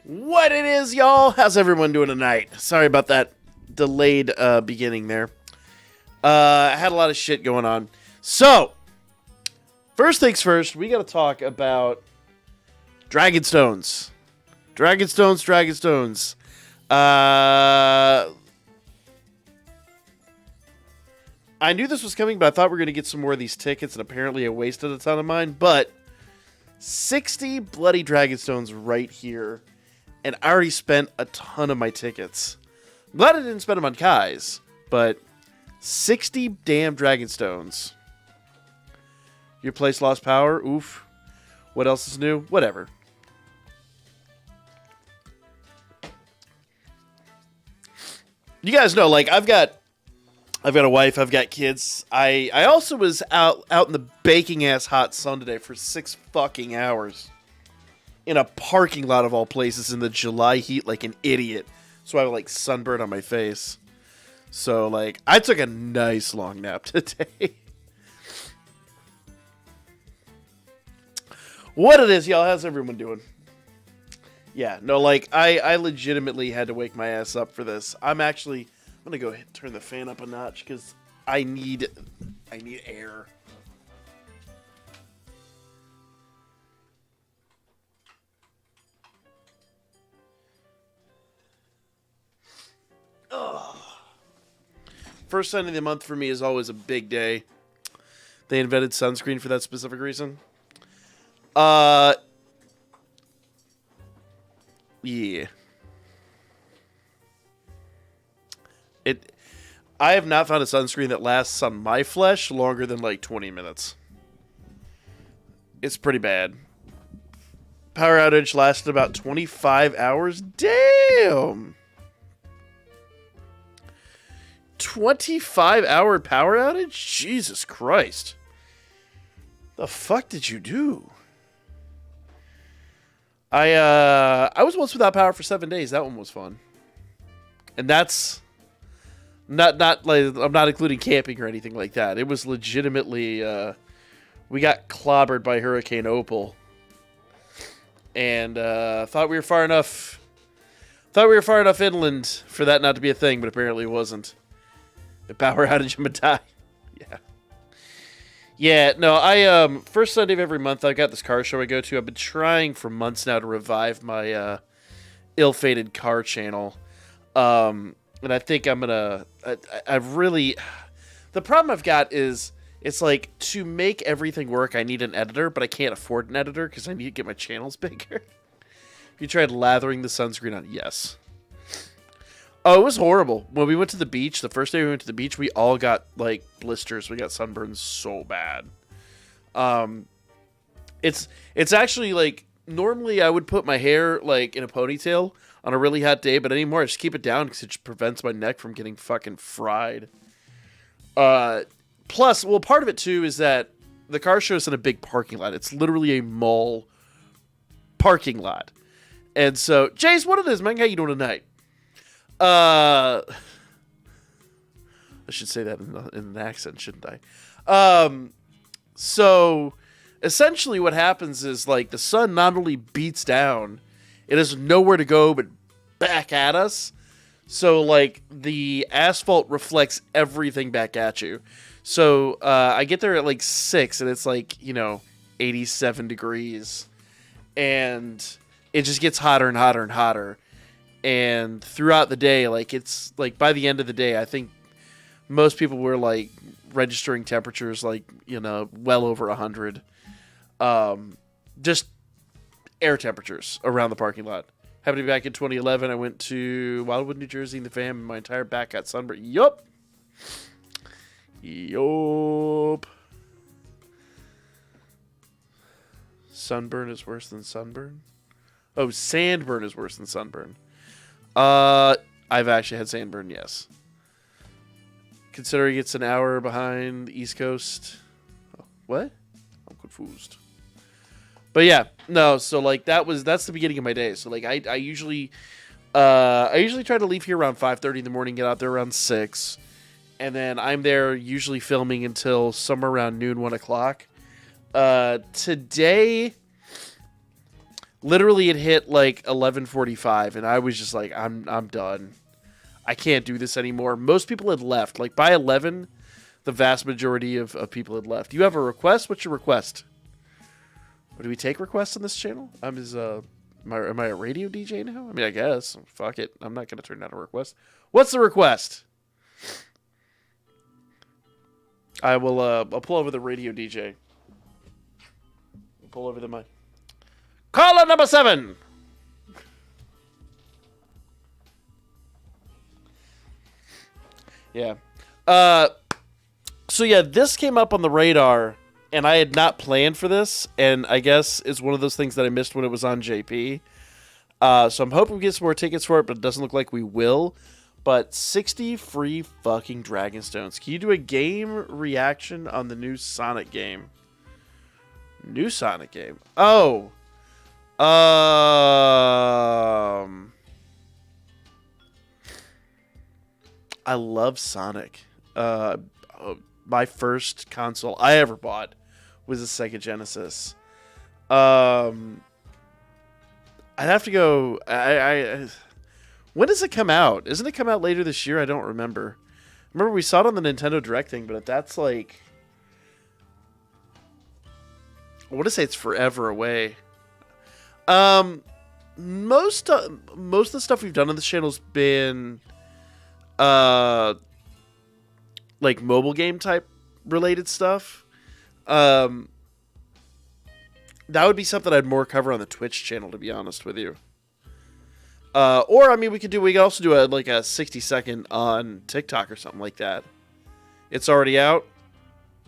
What it is, y'all? How's everyone doing tonight? Sorry about that delayed beginning there. I had a lot of shit going on. So, first things first, we got to talk about Dragonstones. Dragonstones. I knew this was coming, but I thought we were going to get some more of these tickets, and apparently I wasted a ton of mine. But 60 bloody Dragonstones right here. And I already spent a ton of my tickets. I'm glad I didn't spend them on Kai's, but 60 damn Dragonstones. Your place lost power? Oof. What else is new? Whatever. You guys know, like, I've got a wife, I've got kids. I also was out in the baking ass hot sun today for 6 fucking hours. In a parking lot of all places in the July heat like an idiot. So I have like sunburn on my face. So like I took a nice long nap today. What it is, y'all? How's everyone doing? Yeah, no, like I legitimately had to wake my ass up for this. I'm gonna go ahead and turn the fan up a notch because I need air. Ugh. First Sunday of the month for me is always a big day. They invented sunscreen for that specific reason. Yeah. I have not found a sunscreen that lasts on my flesh longer than like 20 minutes. It's pretty bad. Power outage lasted about 25 hours. Damn! 25-hour power outage? Jesus Christ. The fuck did you do? I was once without power for 7 days. That one was fun. And that's not like I'm not including camping or anything like that. It was legitimately we got clobbered by Hurricane Opal. And thought we were far enough inland for that not to be a thing, but apparently it wasn't. The power outage, I'm gonna die. Yeah. Yeah, no, first Sunday of every month, I've got this car show I go to. I've been trying for months now to revive my ill-fated car channel. And I think I'm gonna... I've really... The problem I've got is, it's like, to make everything work, I need an editor, but I can't afford an editor because I need to get my channels bigger. You tried lathering the sunscreen on? Yes. Oh, it was horrible. When we went to the beach, the first day we went to the beach, we all got, like, blisters. We got sunburns so bad. It's actually, like, normally I would put my hair, like, in a ponytail on a really hot day, but anymore I just keep it down because it just prevents my neck from getting fucking fried. Plus, well, part of it, too, is that the car show is in a big parking lot. It's literally a mall parking lot. And so, Jace, what it is, man? How you doing tonight? I should say that in an accent, shouldn't I? So essentially what happens is like the sun not only beats down, it has nowhere to go but back at us. So like the asphalt reflects everything back at you. So I get there at like 6 and it's like, 87 degrees and it just gets hotter and hotter and hotter. And throughout the day, like, it's, like, by the end of the day, I think most people were, like, registering temperatures, like, well over 100. Just air temperatures around the parking lot. Happened to be back in 2011. I went to Wildwood, New Jersey, and the fam, and my entire back got sunburned. Yup. Sunburn is worse than sunburn? Oh, sandburn is worse than sunburn. I've actually had sandburn, yes. Considering it's an hour behind the East Coast. Oh, what? I'm confused. But yeah, no, so like that's the beginning of my day. So like I usually try to leave here around 5:30 in the morning, get out there around 6. And then I'm there usually filming until somewhere around noon, 1 o'clock. Today, Literally, it hit like 11:45, and I was just like, I'm done. I can't do this anymore. Most people had left. Like by 11, the vast majority of people had left. You have a request? What's your request? Do we take requests on this channel? Am I a radio DJ now? I mean, I guess. Fuck it. I'm not gonna turn down a request. What's the request? I'll pull over the radio DJ. Pull over the mic. Caller number 7. Yeah. So yeah, this came up on the radar, and I had not planned for this, and I guess it's one of those things that I missed when it was on JP. So I'm hoping we get some more tickets for it, but it doesn't look like we will. But 60 free fucking Dragonstones. Can you do a game reaction on the new Sonic game? New Sonic game. Oh. I love Sonic. My first console I ever bought was a Sega Genesis. I'd have to go. When does it come out? Isn't it come out later this year? I don't remember. Remember we saw it on the Nintendo Direct thing, but that's like, I want to say it's forever away. Most of the stuff we've done on this channel has been like mobile game type related stuff. That would be something I'd more cover on the Twitch channel, to be honest with you. Or I mean, we could also do a 60-second on TikTok or something like that. It's already out.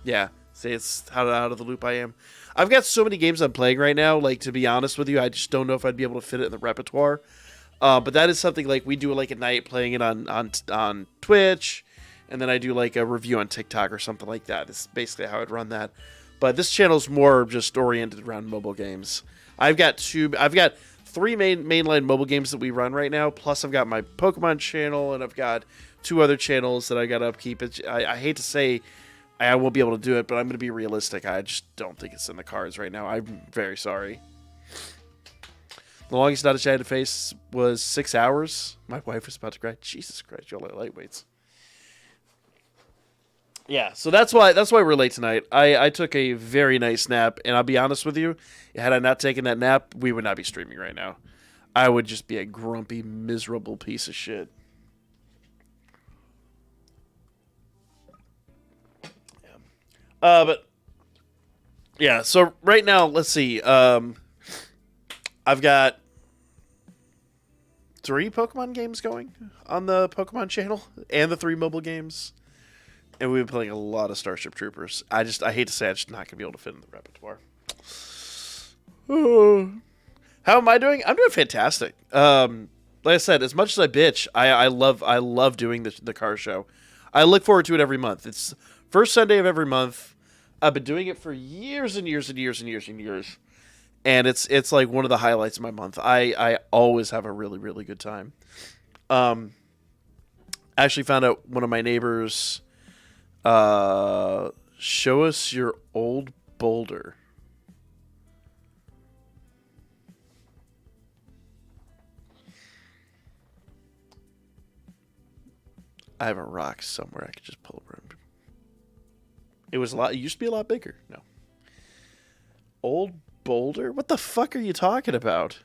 Yeah, see, it's how out of the loop I am. I've got so many games I'm playing right now. Like, to be honest with you, I just don't know if I'd be able to fit it in the repertoire. But that is something like we do like at night, playing it on Twitch, and then I do like a review on TikTok or something like that. It's basically how I'd run that. But this channel's more just oriented around mobile games. I've got 3 mainline mobile games that we run right now. Plus, I've got my Pokemon channel, and I've got 2 other channels that I got to upkeep. I hate to say I won't be able to do it, but I'm going to be realistic. I just don't think it's in the cards right now. I'm very sorry. The longest outage I had to face was 6 hours. My wife was about to cry. Jesus Christ, y'all are lightweights. Yeah, so that's why we're late tonight. I took a very nice nap, and I'll be honest with you, had I not taken that nap, we would not be streaming right now. I would just be a grumpy, miserable piece of shit. Yeah. But yeah, so right now, let's see. I've got 3 Pokemon games going on the Pokemon channel and the 3 mobile games. And we've been playing a lot of Starship Troopers. I hate to say, I'm just not going to be able to fit in the repertoire. How am I doing? I'm doing fantastic. Like I said, as much as I bitch, I love doing the car show. I look forward to it every month. It's first Sunday of every month. I've been doing it for years and years and years and years and years. And it's like one of the highlights of my month. I always have a really, really good time. I actually found out one of my neighbors... show us your old boulder. I have a rock somewhere I could just pull over. It used to be a lot bigger. No. Old boulder? What the fuck are you talking about?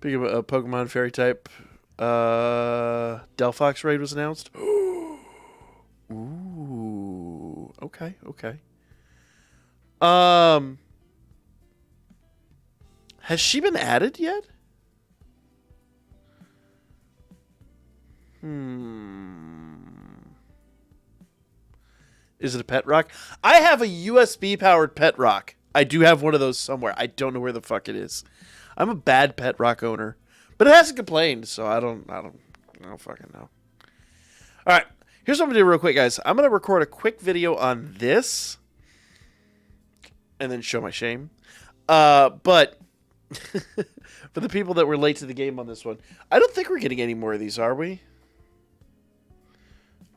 Big of a Pokemon fairy type. Delphox raid was announced. Ooh, okay. Has she been added yet? Is it a pet rock? I have a USB powered pet rock. I do have one of those somewhere. I don't know where the fuck it is. I'm a bad pet rock owner, but it hasn't complained, so I don't fucking know. All right. Here's what I'm going to do real quick, guys. I'm going to record a quick video on this and then show my shame. But for the people that were late to the game on this one, I don't think we're getting any more of these, are we?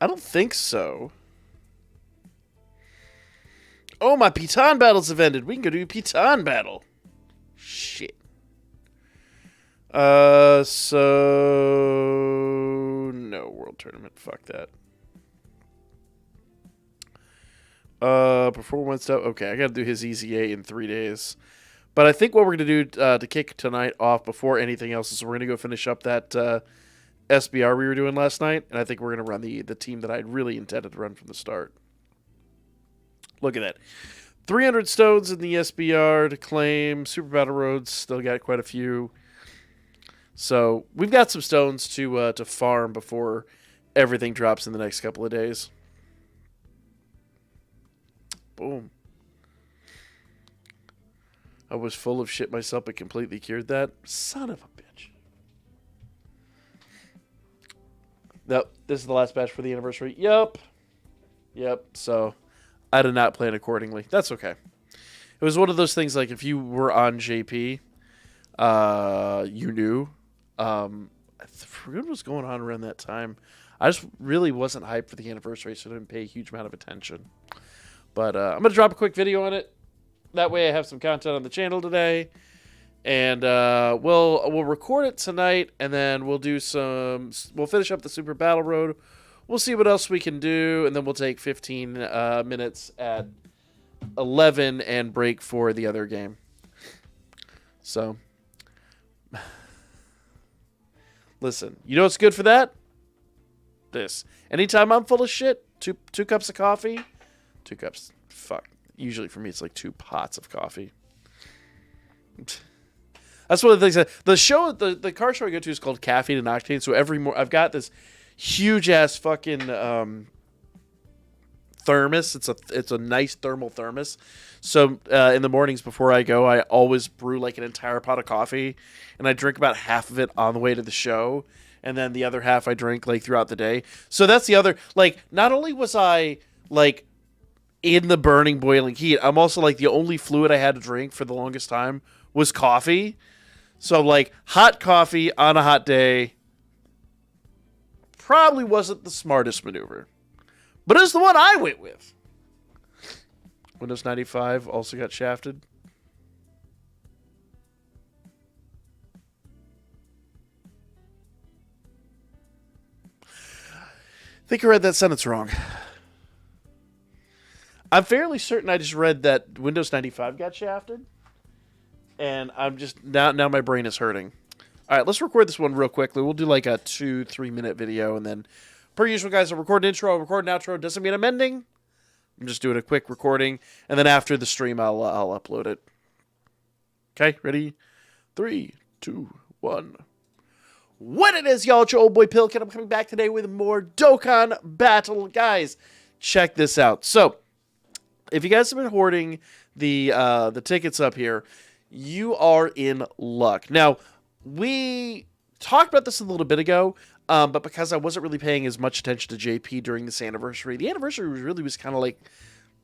I don't think so. Oh, my Piton battles have ended. We can go do a Piton battle. Shit. So no World Tournament. Fuck that. Performance stuff. Okay, I gotta do his EZA in 3 days. But I think what we're gonna do to kick tonight off before anything else is we're gonna go finish up that SBR we were doing last night, and I think we're gonna run the team that I really intended to run from the start. Look at that. 300 stones in the SBR to claim. Super Battle Roads still got quite a few. So we've got some stones to farm before everything drops in the next couple of days. Boom. I was full of shit myself, but completely cured that. Son of a bitch. Nope, this is the last batch for the anniversary. Yep. So I did not plan accordingly. That's okay. It was one of those things like if you were on JP, you knew. I forget what was going on around that time. I just really wasn't hyped for the anniversary, so I didn't pay a huge amount of attention. But I'm going to drop a quick video on it. That way I have some content on the channel today. And we'll record it tonight, and then we'll finish up the Super Battle Road. We'll see what else we can do, and then we'll take 15 minutes at 11 and break for the other game. So, listen, you know what's good for that? This. Anytime I'm full of shit, two cups of coffee. 2 cups. Fuck. Usually for me, it's like 2 pots of coffee. That's one of the things. The car show I go to is called Caffeine and Octane. So I've got this huge ass fucking thermos. It's a nice thermal thermos. So in the mornings before I go, I always brew like an entire pot of coffee, and I drink about half of it on the way to the show, and then the other half I drink like throughout the day. So that's the other, like, not only was I like in the burning, boiling heat, I'm also like the only fluid I had to drink for the longest time was coffee. So like hot coffee on a hot day probably wasn't the smartest maneuver, but it's the one I went with. Windows 95 also got shafted. I think I read that sentence wrong. I'm fairly certain I just read that Windows 95 got shafted. And I'm just, now my brain is hurting. All right, let's record this one real quickly. We'll do like a 2-3 minute video. And then, per usual, guys, I'll record an intro, I'll record an outro. Doesn't mean I'm ending. I'm just doing a quick recording. And then after the stream, I'll upload it. Okay, ready? 3, 2, 1. What it is, y'all, it's your old boy Pilkin. I'm coming back today with more Dokkan Battle. Guys, check this out. So, if you guys have been hoarding the tickets up here, you are in luck. Now, we talked about this a little bit ago, but because I wasn't really paying as much attention to JP during this anniversary, the anniversary really was kind of like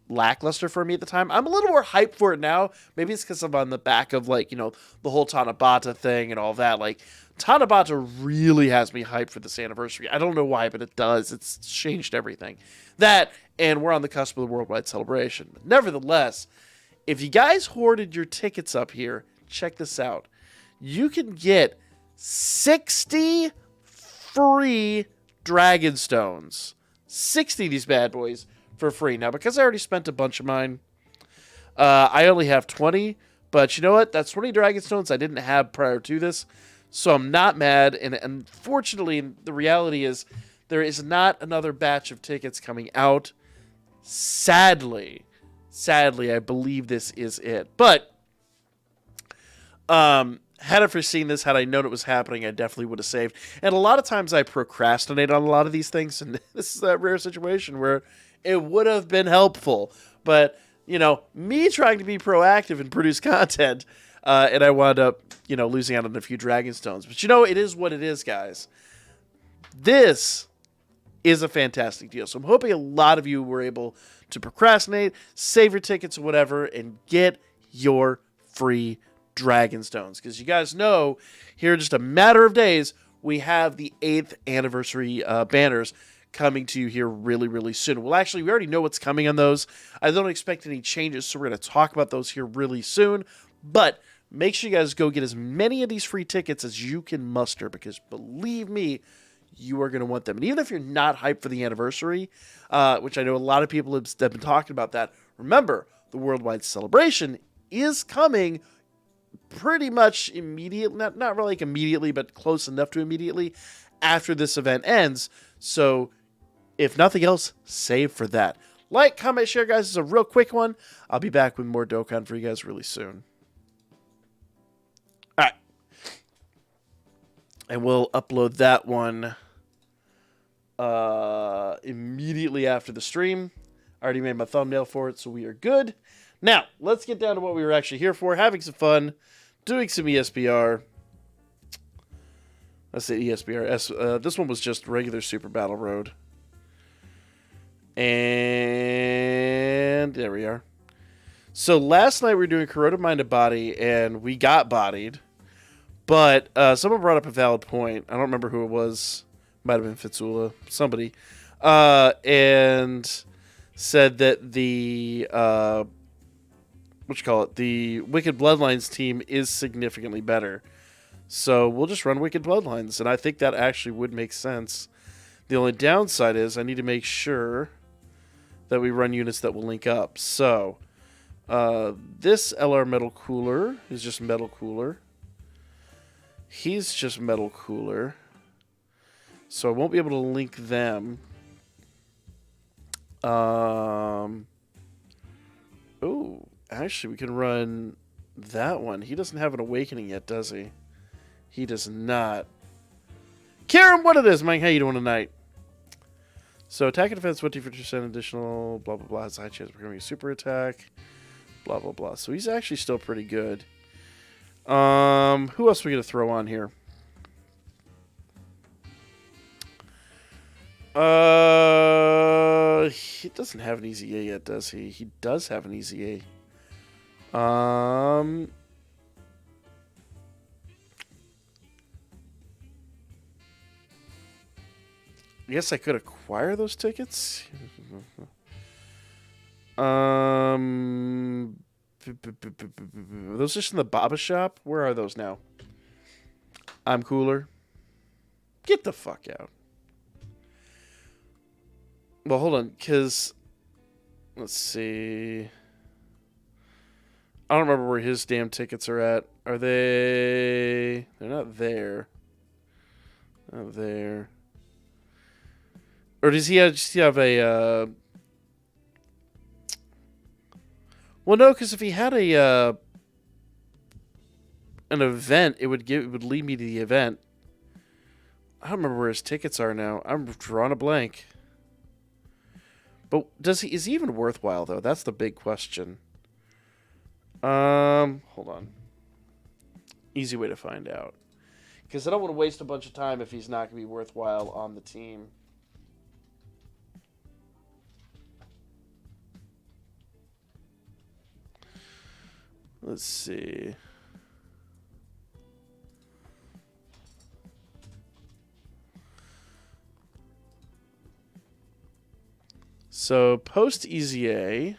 lackluster for me at the time. I'm a little more hyped for it now. Maybe it's because I'm on the back of, like, you know, the whole Tanabata thing and all that. Like, Tanabata really has me hyped for this anniversary. I don't know why, but it does. It's changed everything. That, and we're on the cusp of the worldwide celebration. Nevertheless, if you guys hoarded your tickets up here, check this out. You can get 60 free Dragon Stones. 60 of these bad boys for free. Now, because I already spent a bunch of mine, I only have 20. But you know what? That's 20 Dragon Stones I didn't have prior to this. So I'm not mad. And unfortunately, the reality is there is not another batch of tickets coming out. Sadly, I believe this is it. But had I foreseen this, had I known it was happening, I definitely would have saved. And a lot of times I procrastinate on a lot of these things, and this is that rare situation where it would have been helpful. But, you know, me trying to be proactive and produce content, and I wound up, you know, losing out on a few Dragon Stones. But, you know, it is what it is, guys. This is a fantastic deal. So I'm hoping a lot of you were able to procrastinate, save your tickets or whatever, and get your free Dragon Stones. Because you guys know, here in just a matter of days, we have the 8th anniversary banners coming to you here really, really soon. Well, actually, we already know what's coming on those. I don't expect any changes, so we're going to talk about those here really soon. But make sure you guys go get as many of these free tickets as you can muster, because believe me, you are going to want them. And even if you're not hyped for the anniversary, which I know a lot of people have been talking about that, remember, the worldwide celebration is coming pretty much immediately, not really like immediately, but close enough to immediately after this event ends. So if nothing else, save for that. Like, comment, share, guys. This is a real quick one. I'll be back with more Dokkan for you guys really soon. All right. And we'll upload that one immediately after the stream. I already made my thumbnail for it, so we are good. Now, let's get down to what we were actually here for. Having some fun. Doing some ESBR. Let's say ESBR. This one was just regular Super Battle Road. And there we are. So last night we were doing Corroded Minded Body, and we got bodied. But someone brought up a valid point. I don't remember who it was. Might have been Fitzula. Somebody. And said that the... the Wicked Bloodlines team is significantly better. So we'll just run Wicked Bloodlines, and I think that actually would make sense. The only downside is I need to make sure that we run units that will link up. So this LR Metal Cooler is just Metal Cooler. He's just Metal Cooler. So I won't be able to link them. Ooh. Actually, we can run that one. He doesn't have an awakening yet, does he? He does not. Karen, what it is, Mike? How you doing tonight? So, attack and defense, 50% additional, blah, blah, blah. Has a high chance of becoming a super attack. Blah, blah, blah. So, he's actually still pretty good. Who else are we going to throw on here? He doesn't have an easy A yet, does he? He does have an easy A. I guess I could acquire those tickets. Those just in the Baba shop? Where are those now? I'm cooler. Get the fuck out. Well, hold on, because let's see. I don't remember where his damn tickets are at. Are they... They're not there. Not there. Or does he just have a... Well, no, because if he had a an event, it would lead me to the event. I don't remember where his tickets are now. I'm drawing a blank. But is he even worthwhile, though? That's the big question. Hold on. Easy way to find out. Because I don't want to waste a bunch of time if he's not going to be worthwhile on the team. Let's see. So, post EZA...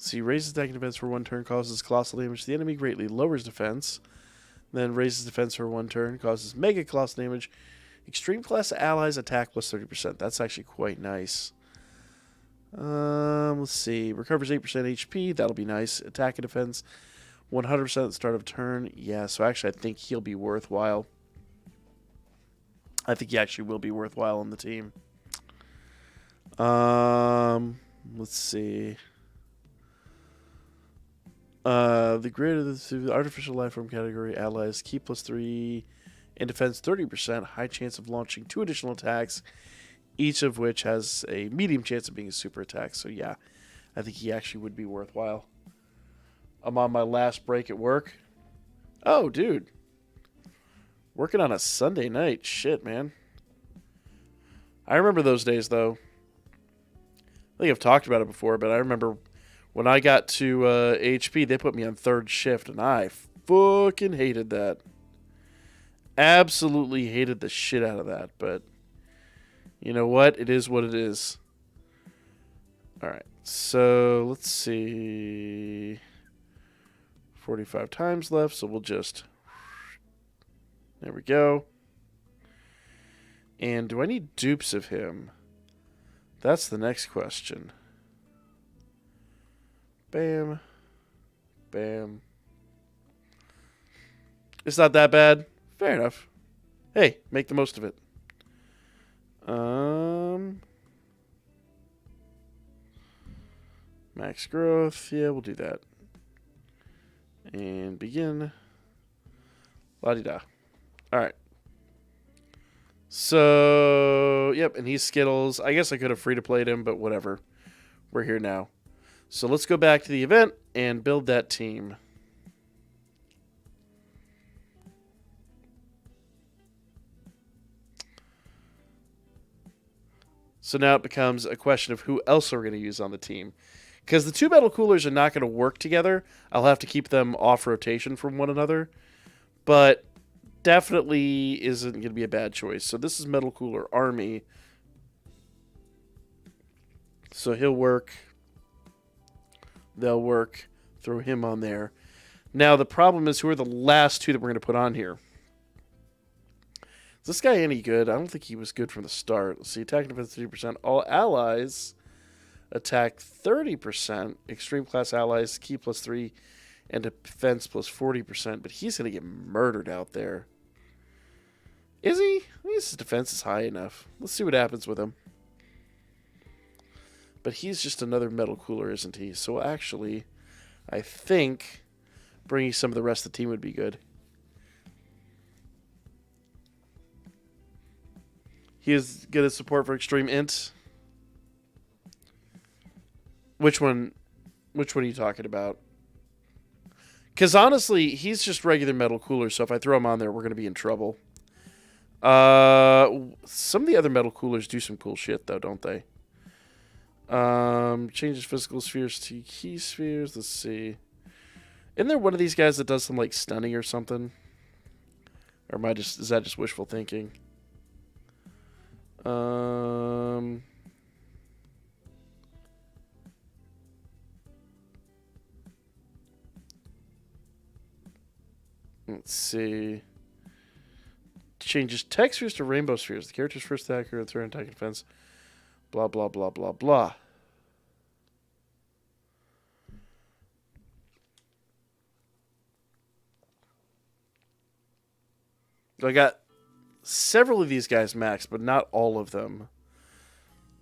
See, raises attacking defense for one turn, causes colossal damage to the enemy, greatly lowers defense. Then raises defense for one turn, causes mega colossal damage. Extreme class allies attack plus 30%. That's actually quite nice. Let's see. Recovers 8% HP. That'll be nice. Attack and defense 100% at the start of turn. Yeah, so actually I think he'll be worthwhile. I think he actually will be worthwhile on the team. Let's see. The greater the artificial life form category allies keep +3 in defense 30%, high chance of launching 2 additional attacks, each of which has a medium chance of being a super attack. So yeah, I think he actually would be worthwhile. I'm on my last break at work. Oh, dude. Working on a Sunday night. Shit, man. I remember those days, though. I think I've talked about it before, but I remember when I got to HP, they put me on third shift, and I fucking hated that. Absolutely hated the shit out of that, but you know what? It is what it is. Alright, so let's see. 45 times left, so we'll just... There we go. And do I need dupes of him? That's the next question. Bam. Bam. It's not that bad. Fair enough. Hey, make the most of it. Max growth. Yeah, we'll do that. And begin. La-di-da. Alright. So, yep, and he's Skittles. I guess I could have free-to-played him, but whatever. We're here now. So let's go back to the event and build that team. So now it becomes a question of who else are we going to use on the team. Because the two metal coolers are not going to work together. I'll have to keep them off rotation from one another. But definitely isn't going to be a bad choice. So this is Metal Cooler Army. So he'll work. They'll work. Throw him on there. Now the problem is, who are the last two that we're going to put on here? Is this guy any good? I don't think he was good from the start. Let's see. Attack and defense 30%. All allies attack 30%. Extreme class allies, key +3, and defense +40%. But he's going to get murdered out there. Is he? I think his defense is high enough. Let's see what happens with him. But he's just another metal cooler, isn't he? So actually, I think bringing some of the rest of the team would be good. He is good at support for extreme int. Which one are you talking about? Because honestly, he's just regular metal cooler, so if I throw him on there, we're going to be in trouble. Some of the other metal coolers do some cool shit, though, don't they? Changes physical spheres to key spheres. Let's see. Isn't there one of these guys that does some, like, stunning or something? Or is that just wishful thinking? Let's see. Changes tech spheres to rainbow spheres. The character's first attacker and third attack and defense. Blah, blah, blah, blah, blah. I got several of these guys maxed, but not all of them.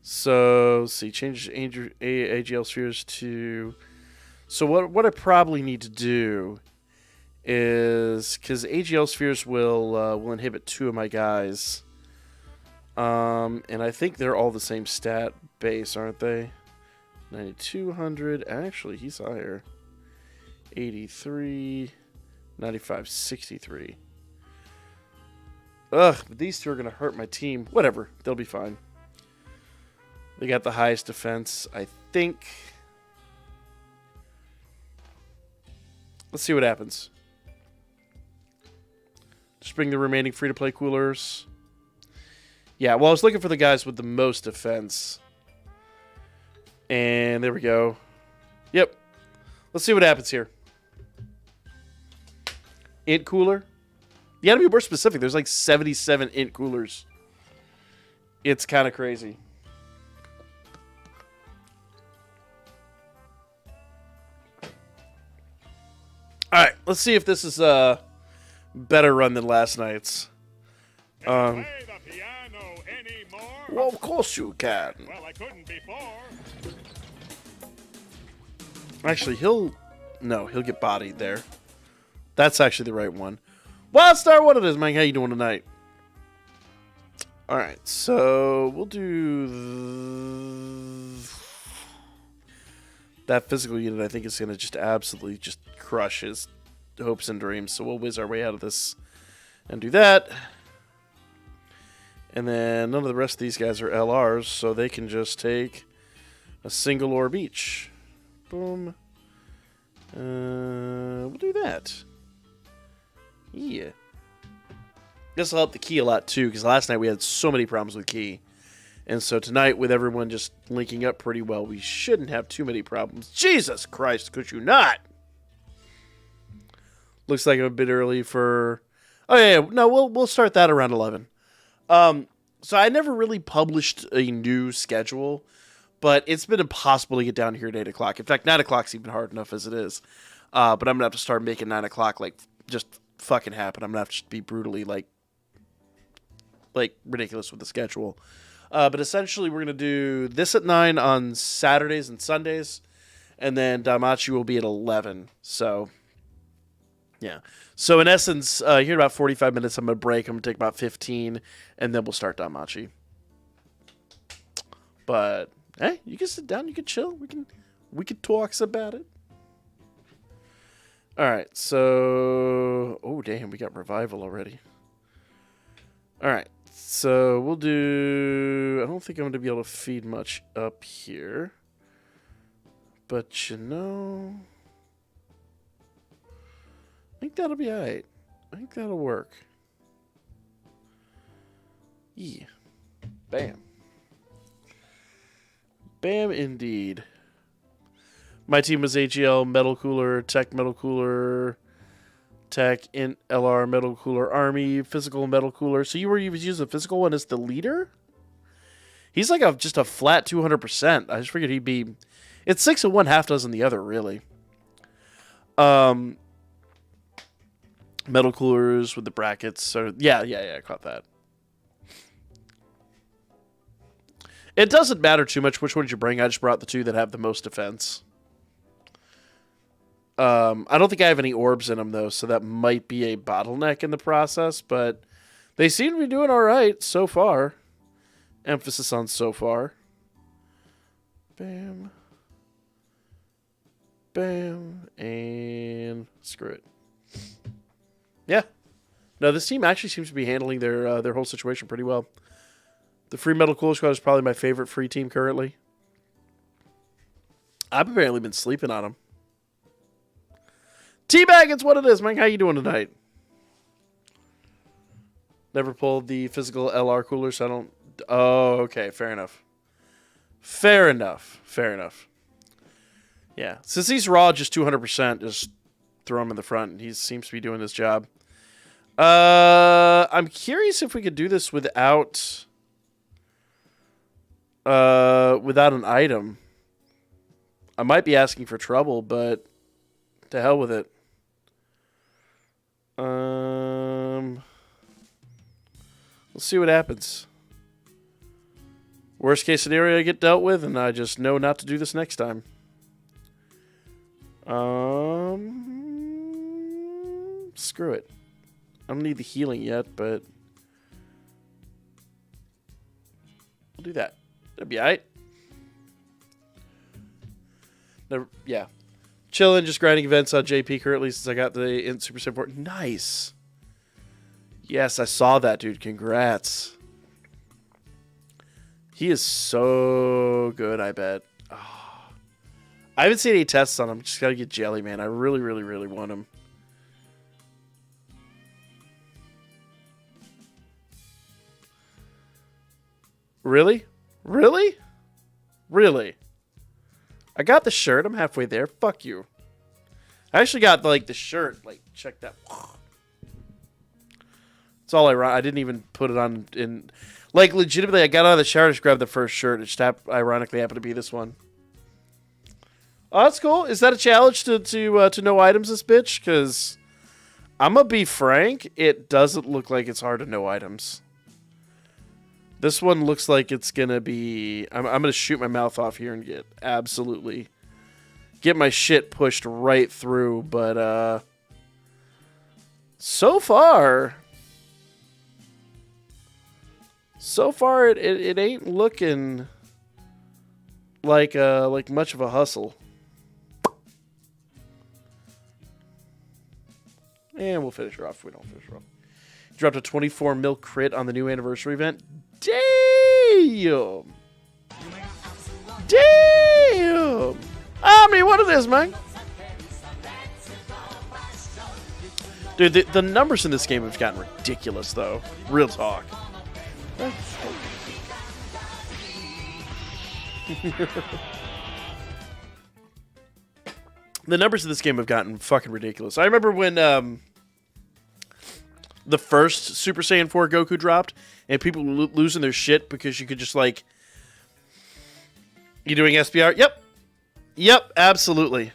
So, let's see. Changes AGL spheres to... So what I probably need to do is... Because AGL spheres will inhibit two of my guys. And I think they're all the same stat base, aren't they? 9200. Actually, he's higher. 83. 95. 63. Ugh, but these two are going to hurt my team. Whatever. They'll be fine. They got the highest defense, I think. Let's see what happens. Just bring the remaining free-to-play coolers. Yeah, well, I was looking for the guys with the most defense. And there we go. Yep. Let's see what happens here. Int cooler. You gotta be more specific. There's like 77 int coolers. It's kind of crazy. Alright, let's see if this is a better run than last night's. Well, of course you can. Well, I couldn't before. Actually, he'll get bodied there. That's actually the right one. Wildstar, what it is, man? How you doing tonight? Alright, so we'll do... That physical unit, I think, is going to just absolutely just crush his hopes and dreams. So we'll whiz our way out of this and do that. And then none of the rest of these guys are LRs, so they can just take a single orb each. Boom. We'll do that. Yeah. This will help the key a lot, too, because last night we had so many problems with key. And so tonight, with everyone just linking up pretty well, we shouldn't have too many problems. Jesus Christ, could you not? Looks like I'm a bit early for... Oh, yeah, no, we'll start that around 11. So I never really published a new schedule, but it's been impossible to get down here at 8 o'clock. In fact, 9 o'clock's even hard enough as it is. But I'm going to have to start making 9 o'clock, like, just fucking happen. I'm going to have to be brutally, like ridiculous with the schedule. But essentially, we're going to do this at 9 on Saturdays and Sundays, and then Danmachi will be at 11. So, yeah. So, in essence, here in about 45 minutes, I'm going to break. I'm going to take about 15, and then we'll start Danmachi. But, hey, you can sit down. You can chill. We can talk about it. All right. So, oh, damn, we got revival already. All right. So we'll do... I don't think I'm going to be able to feed much up here. But, you know... I think that'll be alright. I think that'll work. Yeah. Bam. Bam indeed. My team was AGL, Metal Cooler, Tech Metal Cooler... Tech, Int, LR, Metal Cooler, Army, Physical, Metal Cooler. So you was using the Physical one as the leader? He's like just a flat 200%. I just figured he'd be... It's 6 and 1, half dozen the other, really. Metal Coolers with the brackets. So yeah, I caught that. It doesn't matter too much which one did you bring. I just brought the 2 that have the most defense. I don't think I have any orbs in them, though, so that might be a bottleneck in the process, but they seem to be doing all right so far. Emphasis on so far. Bam. Bam. And screw it. Yeah. No, this team actually seems to be handling their whole situation pretty well. The Free Metal Cooler Squad is probably my favorite free team currently. I've apparently been sleeping on them. Teabag, it's what it is, man. How you doing tonight? Never pulled the Physical LR cooler, so I don't... Oh, okay. Fair enough. Fair enough. Yeah. Since he's raw, just 200%, just throw him in the front. And he seems to be doing his job. I'm curious if we could do this without an item. I might be asking for trouble, but to hell with it. Let's see what happens. Worst case scenario, I get dealt with, and I just know not to do this next time. Screw it. I don't need the healing yet, but we'll do that. That'll be alright. Yeah. Chilling, just grinding events on JP currently since I got the Int Super Support. Nice. Yes, I saw that, dude. Congrats. He is so good, I bet. Oh. I haven't seen any tests on him. Just got to get Jelly, man. I really, really, really want him. Really? Really? Really? I got the shirt. I'm halfway there. Fuck you. I actually got the shirt. Check that. It's all I didn't even put it on in. Legitimately, I got out of the shower, just grabbed the first shirt. It just ironically happened to be this one. Oh, that's cool. Is that a challenge to know items, this bitch? Because I'm gonna be frank, it doesn't look like it's hard to know items. This one looks like it's gonna be. I'm gonna shoot my mouth off here and get my shit pushed right through. But so far it ain't looking like much of a hustle. And we'll finish her off if we don't finish her off. Dropped a 24 mil crit on the new anniversary event. Damn! Damn! I mean, what it is, man? Dude, the numbers in this game have gotten ridiculous, though. Real talk. The numbers of this game have gotten fucking ridiculous. I remember when the first Super Saiyan 4 Goku dropped, and people were losing their shit because you could just, like... You doing SPR? Yep. Yep, absolutely.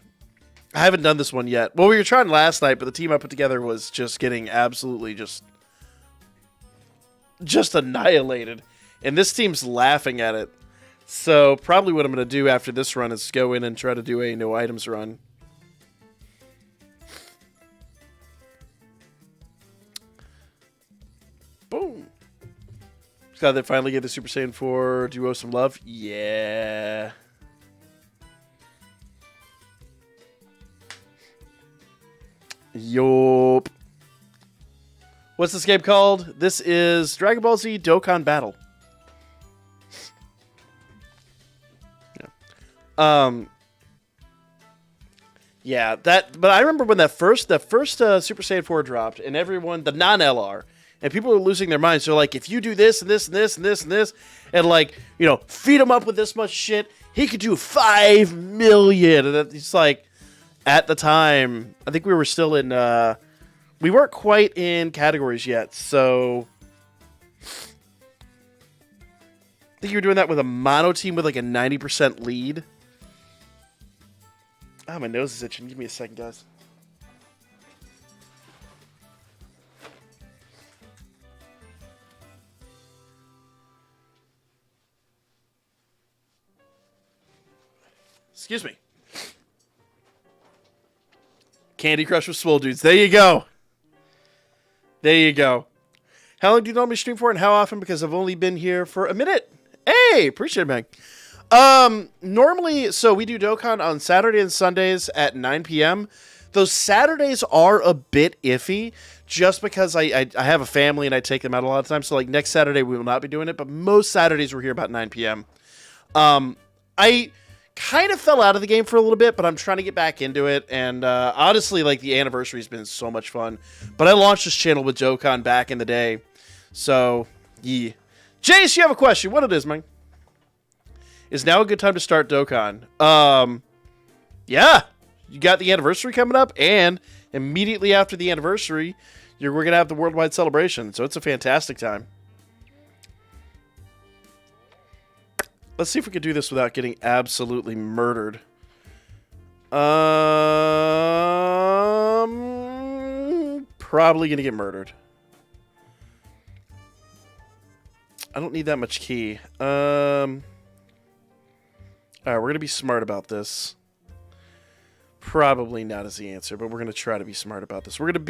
I haven't done this one yet. Well, we were trying last night, but the team I put together was just getting absolutely just annihilated. And this team's laughing at it. So probably what I'm going to do after this run is go in and try to do a no items run. Boom. Glad they finally gave the Super Saiyan 4 duo some love. Yeah. Yup. What's this game called? This is Dragon Ball Z Dokkan Battle. Yeah, that. But I remember when that first Super Saiyan 4 dropped, and everyone, the non-LR, and people were losing their minds. They're like, if you do this and this and this and this and this, and like, you know, feed him up with this much shit, he could do 5 million. And it's like, at the time, I think we were still in. We weren't quite in categories yet, so I think you were doing that with a mono team with like a 90% lead. Ah, my nose is itching. Give me a second, guys. Excuse me. Candy Crush with Swole Dudes. There you go. There you go. How long do you normally stream for and how often? Because I've only been here for a minute. Hey, appreciate it, man. Normally, so we do Dokkan on Saturday and Sundays at 9 p.m. Those Saturdays are a bit iffy just because I have a family and I take them out a lot of times. So like next Saturday we will not be doing it, but most Saturdays we're here about 9 p.m. I kind of fell out of the game for a little bit, but I'm trying to get back into it. And honestly, like the anniversary has been so much fun. But I launched this channel with Dokkan back in the day. So, yeah. Jace, you have a question. What it is, man? Is now a good time to start Dokkan? Yeah. You got the anniversary coming up, and immediately after the anniversary, we're going to have the worldwide celebration. So it's a fantastic time. Let's see if we can do this without getting absolutely murdered. Probably going to get murdered. I don't need that much key. Alright, we're going to be smart about this. Probably not is the answer, but we're going to try to be smart about this. We're not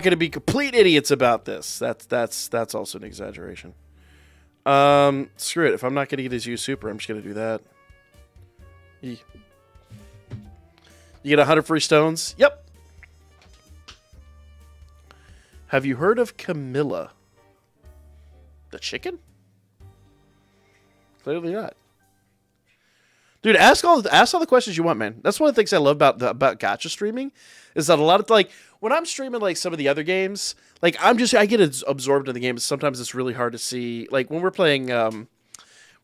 going to be complete idiots about this. That's also an exaggeration. Screw it. If I'm not going to get his U super, I'm just going to do that. You get 100 free stones? Yep. Have you heard of Camilla? The chicken? Clearly not. Dude, ask all the questions you want, man. That's one of the things I love about gacha streaming, is that a lot of, like, when I'm streaming, like, some of the other games, like, I get absorbed in the game. Sometimes it's really hard to see. Like, when we're playing,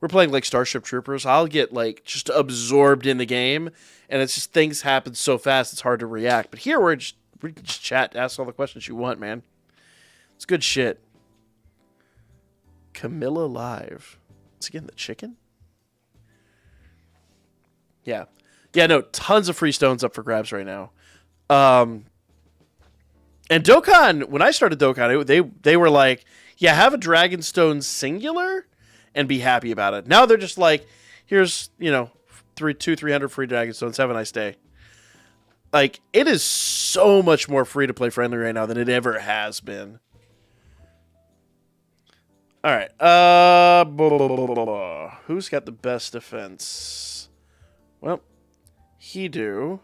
like, Starship Troopers, I'll get, like, just absorbed in the game, and it's just things happen so fast, it's hard to react. But here, we can just chat, ask all the questions you want, man. It's good shit. Camilla Live. Once again, the chicken? Yeah. Yeah, no, tons of free stones up for grabs right now. And Dokkan, when I started Dokkan, they were like, yeah, have a Dragon Stone singular and be happy about it. Now they're just like, here's, 300 free Dragon Stones. Have a nice day. Like, it is so much more free to play friendly right now than it ever has been. All right. Who's got the best defense? Well, he do.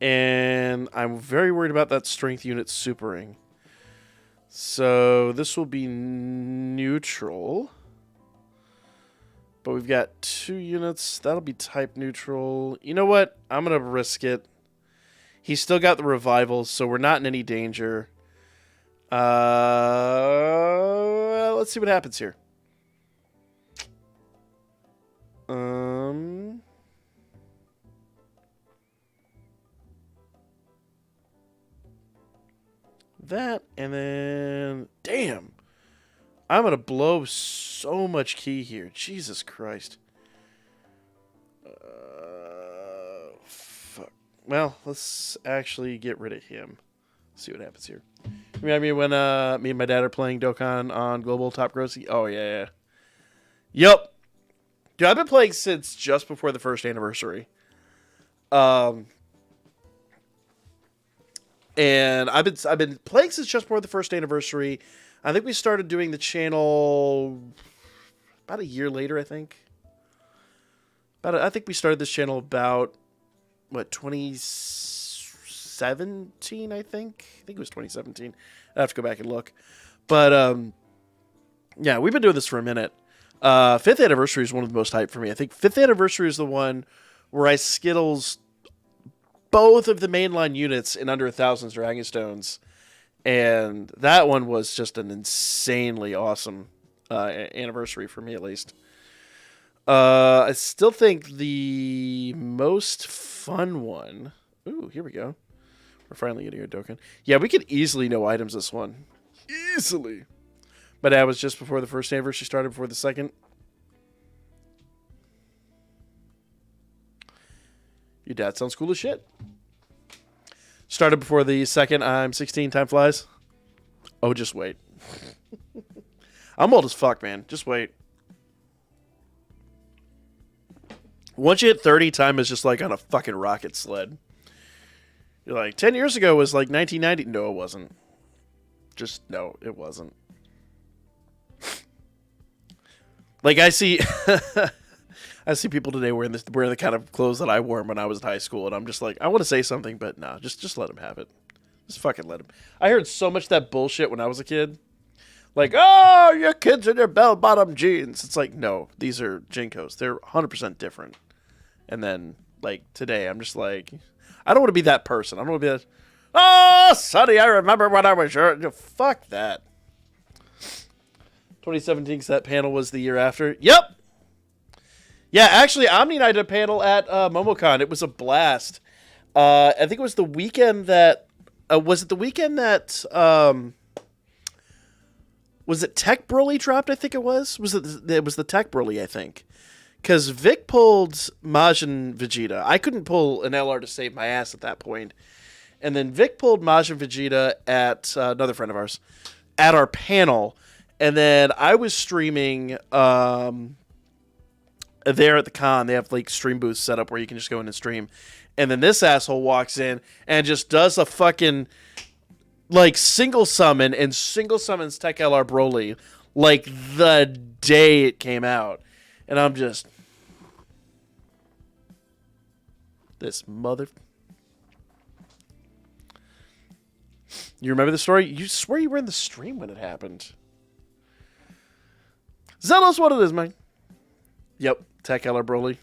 And I'm very worried about that strength unit supering. So this will be neutral. But we've got 2 units. That'll be type neutral. You know what? I'm going to risk it. He's still got the revivals, so we're not in any danger. Let's see what happens here. Um. That, and then... Damn. I'm going to blow so much key here. Jesus Christ. Fuck. Well, let's actually get rid of him. See what happens here. Remember me when me and my dad are playing Dokkan on Global Top Grossy? Oh, yeah. Yep. Dude, I've been playing since just before the first anniversary. And I've been playing since just before the first anniversary. I think we started doing the channel about a year later, I think. I think we started this channel about, 2017, I think? I think it was 2017. I have to go back and look. But, yeah, we've been doing this for a minute. 5th anniversary is one of the most hyped for me. I think 5th anniversary is the one where I Skittles both of the mainline units in under 1,000 Dragon Stones. And that one was just an insanely awesome anniversary for me, at least. I still think the most fun one... Ooh, here we go. We're finally getting a Dokkan. Yeah, we could easily know items this one. Easily. But that was just before the first anniversary started, before the second. Your dad sounds cool as shit. Started before the second. I'm 16. Time flies. Oh, just wait. I'm old as fuck, man. Just wait. Once you hit 30, time is just like on a fucking rocket sled. You're like, 10 years ago was like 1990. No, it wasn't. No, it wasn't. Like, I see... I see people today wearing the kind of clothes that I wore when I was in high school, and I'm just like, I want to say something, but nah, just let them have it. Just fucking let them. I heard so much of that bullshit when I was a kid. Like, oh, your kids in their bell-bottom jeans. It's like, no, these are Jinkos. They're 100% different. And then, like, today, I'm just like, I don't want to be that person. I don't want to be that, oh, Sonny, I remember when I was your... Fuck that. 2017, because that panel was the year after. Yep. Yeah, actually, Omni and I did a panel at MomoCon. It was a blast. I think it was the weekend that... was it the weekend that... was it Tech Broly dropped, I think it was? It was the Tech Broly, I think. Because Vic pulled Majin Vegeta. I couldn't pull an LR to save my ass at that point. And then Vic pulled Majin Vegeta at another friend of ours at our panel. And then I was streaming... there at the con, they have like stream booths set up where you can just go in and stream. And then this asshole walks in and just does a fucking like single summon and single summons Tech LR Broly like the day it came out. And I'm just, this mother... You remember the story? You swear you were in the stream when it happened. Zealous, what it is, man. Yep, Tech LR Broly.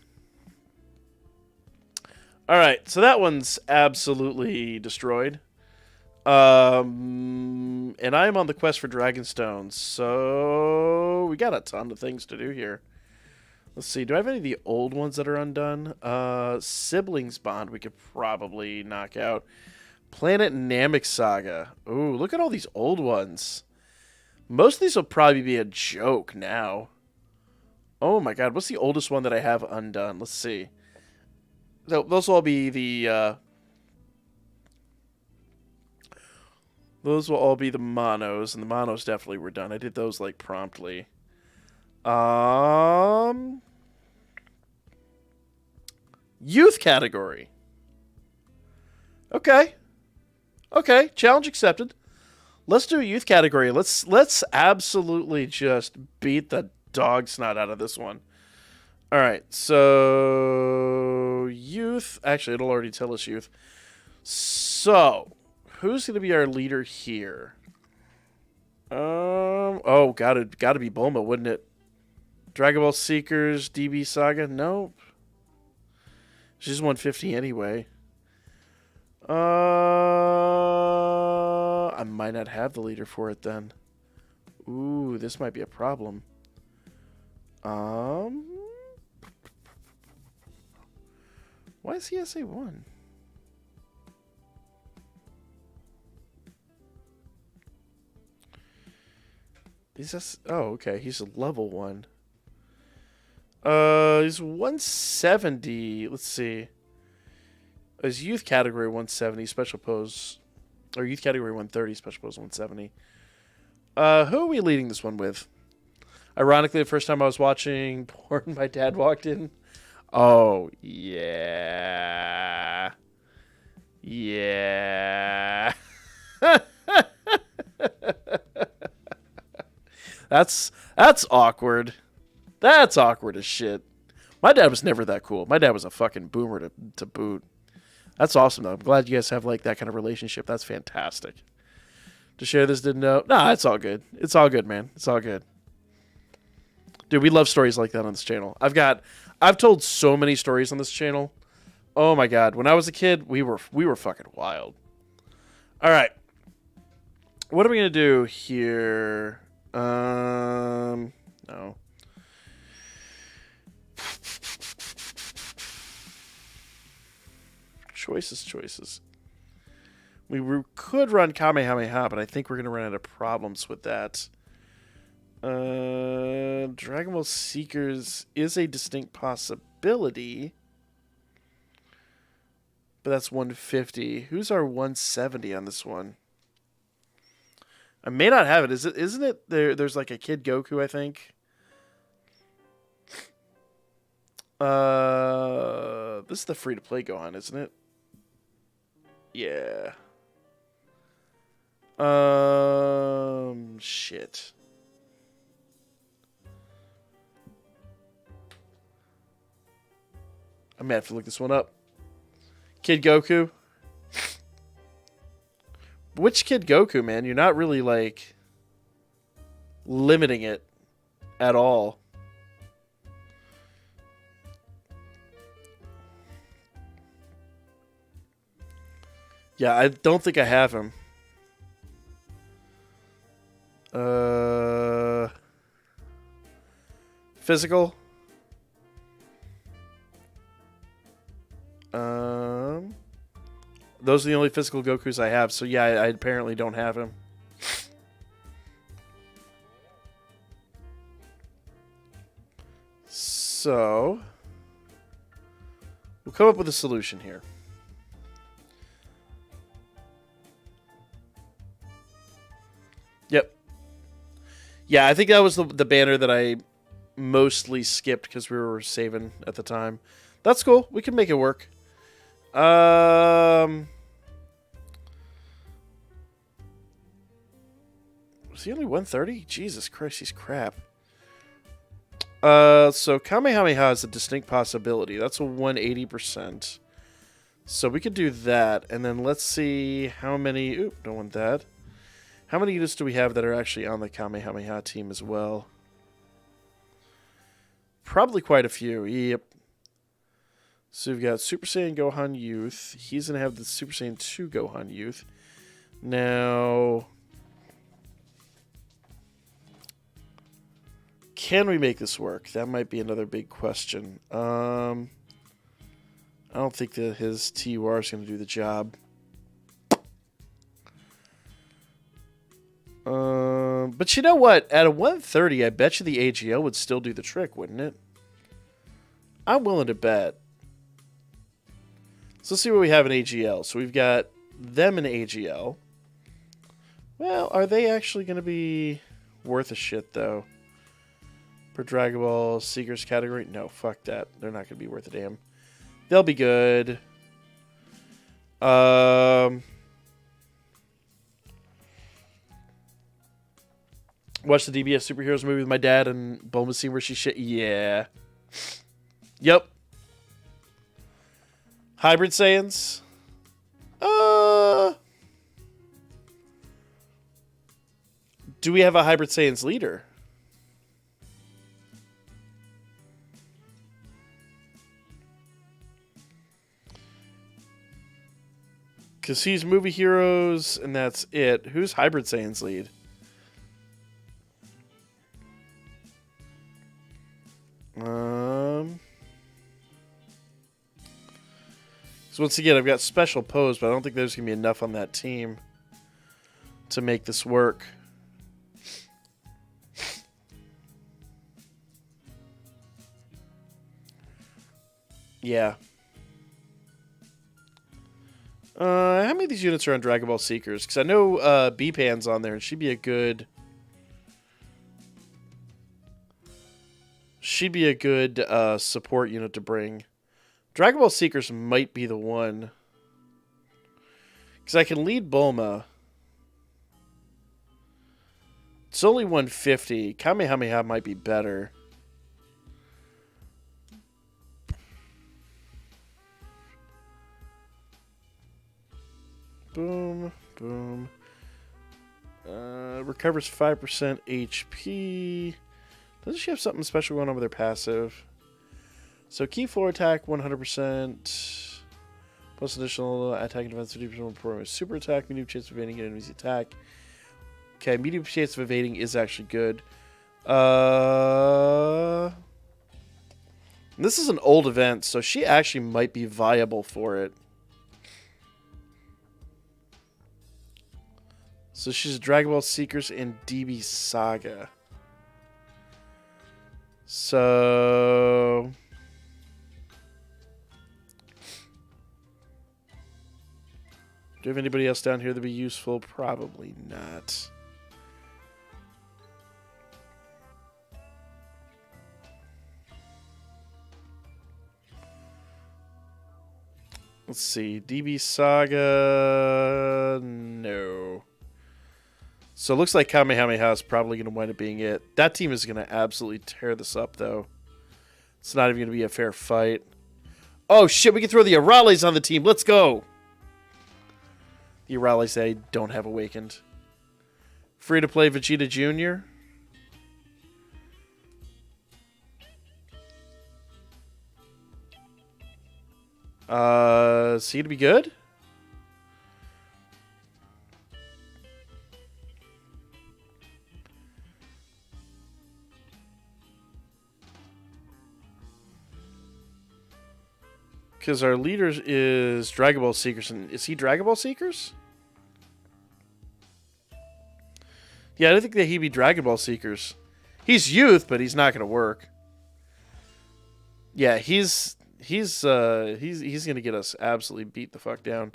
Alright, so that one's absolutely destroyed. And I'm on the quest for Dragonstones, so we got a ton of things to do here. Let's see, do I have any of the old ones that are undone? Siblings Bond we could probably knock out. Planet Namek Saga. Ooh, look at all these old ones. Most of these will probably be a joke now. Oh my god, what's the oldest one that I have undone? Let's see. Those will all be the... those will all be the monos, and the monos definitely were done. I did those, like, promptly. Youth category. Okay. Okay, challenge accepted. Let's do a youth category. Let's absolutely just beat the dog snot out of this one. All right, so youth. Actually, it'll already tell us youth. So, who's going to be our leader here? Oh, gotta be Bulma, wouldn't it? Dragon Ball Seekers, DB Saga. Nope. She's 150 anyway. I might not have the leader for it then. Ooh, this might be a problem. Why is he SA1? Oh, okay. He's a level 1. He's 170. Let's see. His youth category 170, special pose, or youth category 130, special pose 170. Who are we leading this one with? Ironically, the first time I was watching porn, my dad walked in. Oh, yeah. Yeah. That's awkward. That's awkward as shit. My dad was never that cool. My dad was a fucking boomer to boot. That's awesome, though. I'm glad you guys have like that kind of relationship. That's fantastic. To share this, didn't know. Nah, it's all good. It's all good, man. It's all good. Dude, we love stories like that on this channel. I've told so many stories on this channel. Oh my god. When I was a kid, we were fucking wild. All right. What are we gonna do here? No. Choices. We could run Kamehameha, but I think we're going to run out of problems with that. Dragon Ball Seekers is a distinct possibility. But that's 150. Who's our 170 on this one? I may not have it. Isn't it? There's like a Kid Goku, I think. This is the free-to-play Gohan, isn't it? Yeah. Shit. I may have to look this one up. Kid Goku. Which Kid Goku, man? You're not really, like, limiting it at all. Yeah, I don't think I have him. Physical. Those are the only physical Gokus I have, so yeah, I apparently don't have him. So, we'll come up with a solution here. Yep. Yeah, I think that was the banner that I mostly skipped because we were saving at the time. That's cool. We can make it work. Was he only 130? Jesus Christ, he's crap. So Kamehameha is a distinct possibility. That's a 180%. So we could do that, and then let's see how many... Oop, don't want that. How many units do we have that are actually on the Kamehameha team as well? Probably quite a few. Yep. So we've got Super Saiyan Gohan Youth. He's going to have the Super Saiyan 2 Gohan Youth. Now, can we make this work? That might be another big question. I don't think that his TUR is going to do the job. But you know what? At a 130, I bet you the AGL would still do the trick, wouldn't it? I'm willing to bet. So let's see what we have in AGL. So we've got them in AGL. Well, are they actually going to be worth a shit, though? For Dragon Ball Seekers category? No, fuck that. They're not going to be worth a damn. They'll be good. Watched the DBS Superheroes movie with my dad and Bulma's scene where she shit. Yeah. Yep. Hybrid Saiyans? Do we have a Hybrid Saiyans leader? Because he's movie heroes and that's it. Who's Hybrid Saiyans lead? So once again, I've got special pose, but I don't think there's going to be enough on that team to make this work. Yeah. How many of these units are on Dragon Ball Seekers? Because I know B-Pan's on there, and she'd be a good... support unit to bring. Dragon Ball Seekers might be the one. Because I can lead Bulma. It's only 150. Kamehameha might be better. Boom, boom. Recovers 5% HP. Doesn't she have something special going on with her passive? So key floor attack 100%. Plus additional attack and defense 50% for super attack. Medium chance of evading an enemy's attack. Okay, medium chance of evading is actually good. This is an old event, so she actually might be viable for it. So she's Dragon Ball Seekers and DB Saga. So... do we have anybody else down here that'd be useful? Probably not. Let's see. DB Saga... no. So it looks like Kamehameha is probably going to wind up being it. That team is going to absolutely tear this up, though. It's not even going to be a fair fight. Oh, shit, we can throw the Arales on the team. Let's go. The Arales say don't have awakened. Free to play Vegeta Jr. Is he going to be good? Because our leader is Dragon Ball Seekers. And is he Dragon Ball Seekers? Yeah, I don't think that he'd be Dragon Ball Seekers. He's youth, but he's not going to work. Yeah, he's going to get us absolutely beat the fuck down.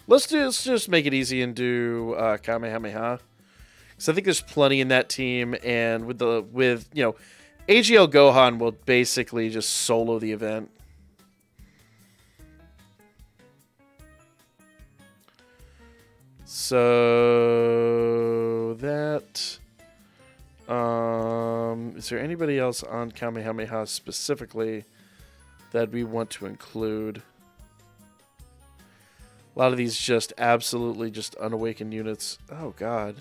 Let's just make it easy and do Kamehameha. Because I think there's plenty in that team, and with AGL Gohan will basically just solo the event. So that is there anybody else on Kamehameha specifically that we want to include? A lot of these just absolutely just unawakened units. Oh god.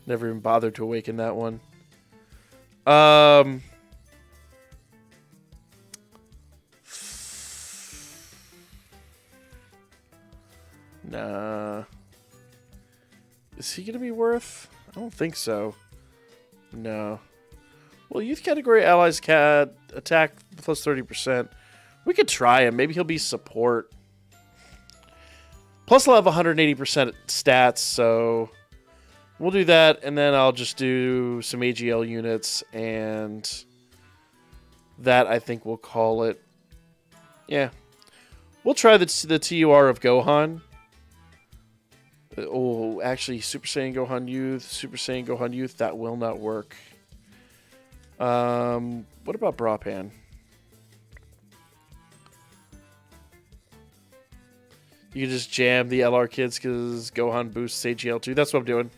Never even bothered to awaken that one. Nah. Is he going to be worth? I don't think so. No. Well, youth category allies can attack plus 30%. We could try him. Maybe he'll be support. Plus he'll have 180% stats, so we'll do that, and then I'll just do some AGL units, and that I think we'll call it. Yeah. We'll try the TUR of Gohan. Oh, actually, Super Saiyan Gohan Youth, that will not work. What about Brapan? You can just jam the LR kids because Gohan boosts AGL2. That's what I'm doing.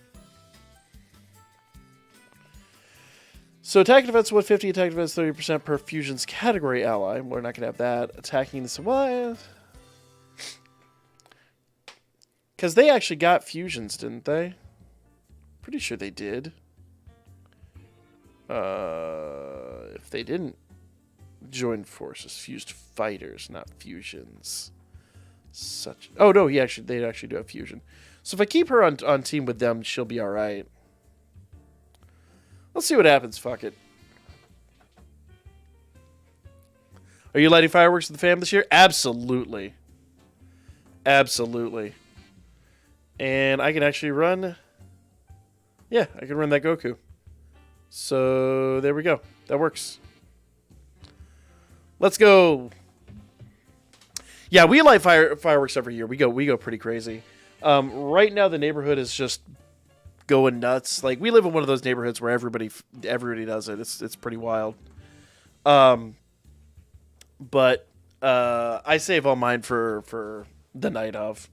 So attack and defense 150, attack and defense 30% per fusion's category ally. We're not going to have that. Attacking the Samoa. Because they actually got fusions, didn't they? Pretty sure they did. If they didn't, join forces. Fused fighters, not fusions. Oh no, they'd actually do a fusion. So if I keep her on team with them, she'll be alright. Let's see what happens, fuck it. Are you lighting fireworks with the fam this year? Absolutely. Absolutely. And I can actually run... Yeah, I can run that Goku. So, there we go. That works. Let's go. Yeah, we light fireworks every year. We go pretty crazy. Right now, the neighborhood is just going nuts. Like, we live in one of those neighborhoods where everybody does it. It's pretty wild. But I save all mine for the night of.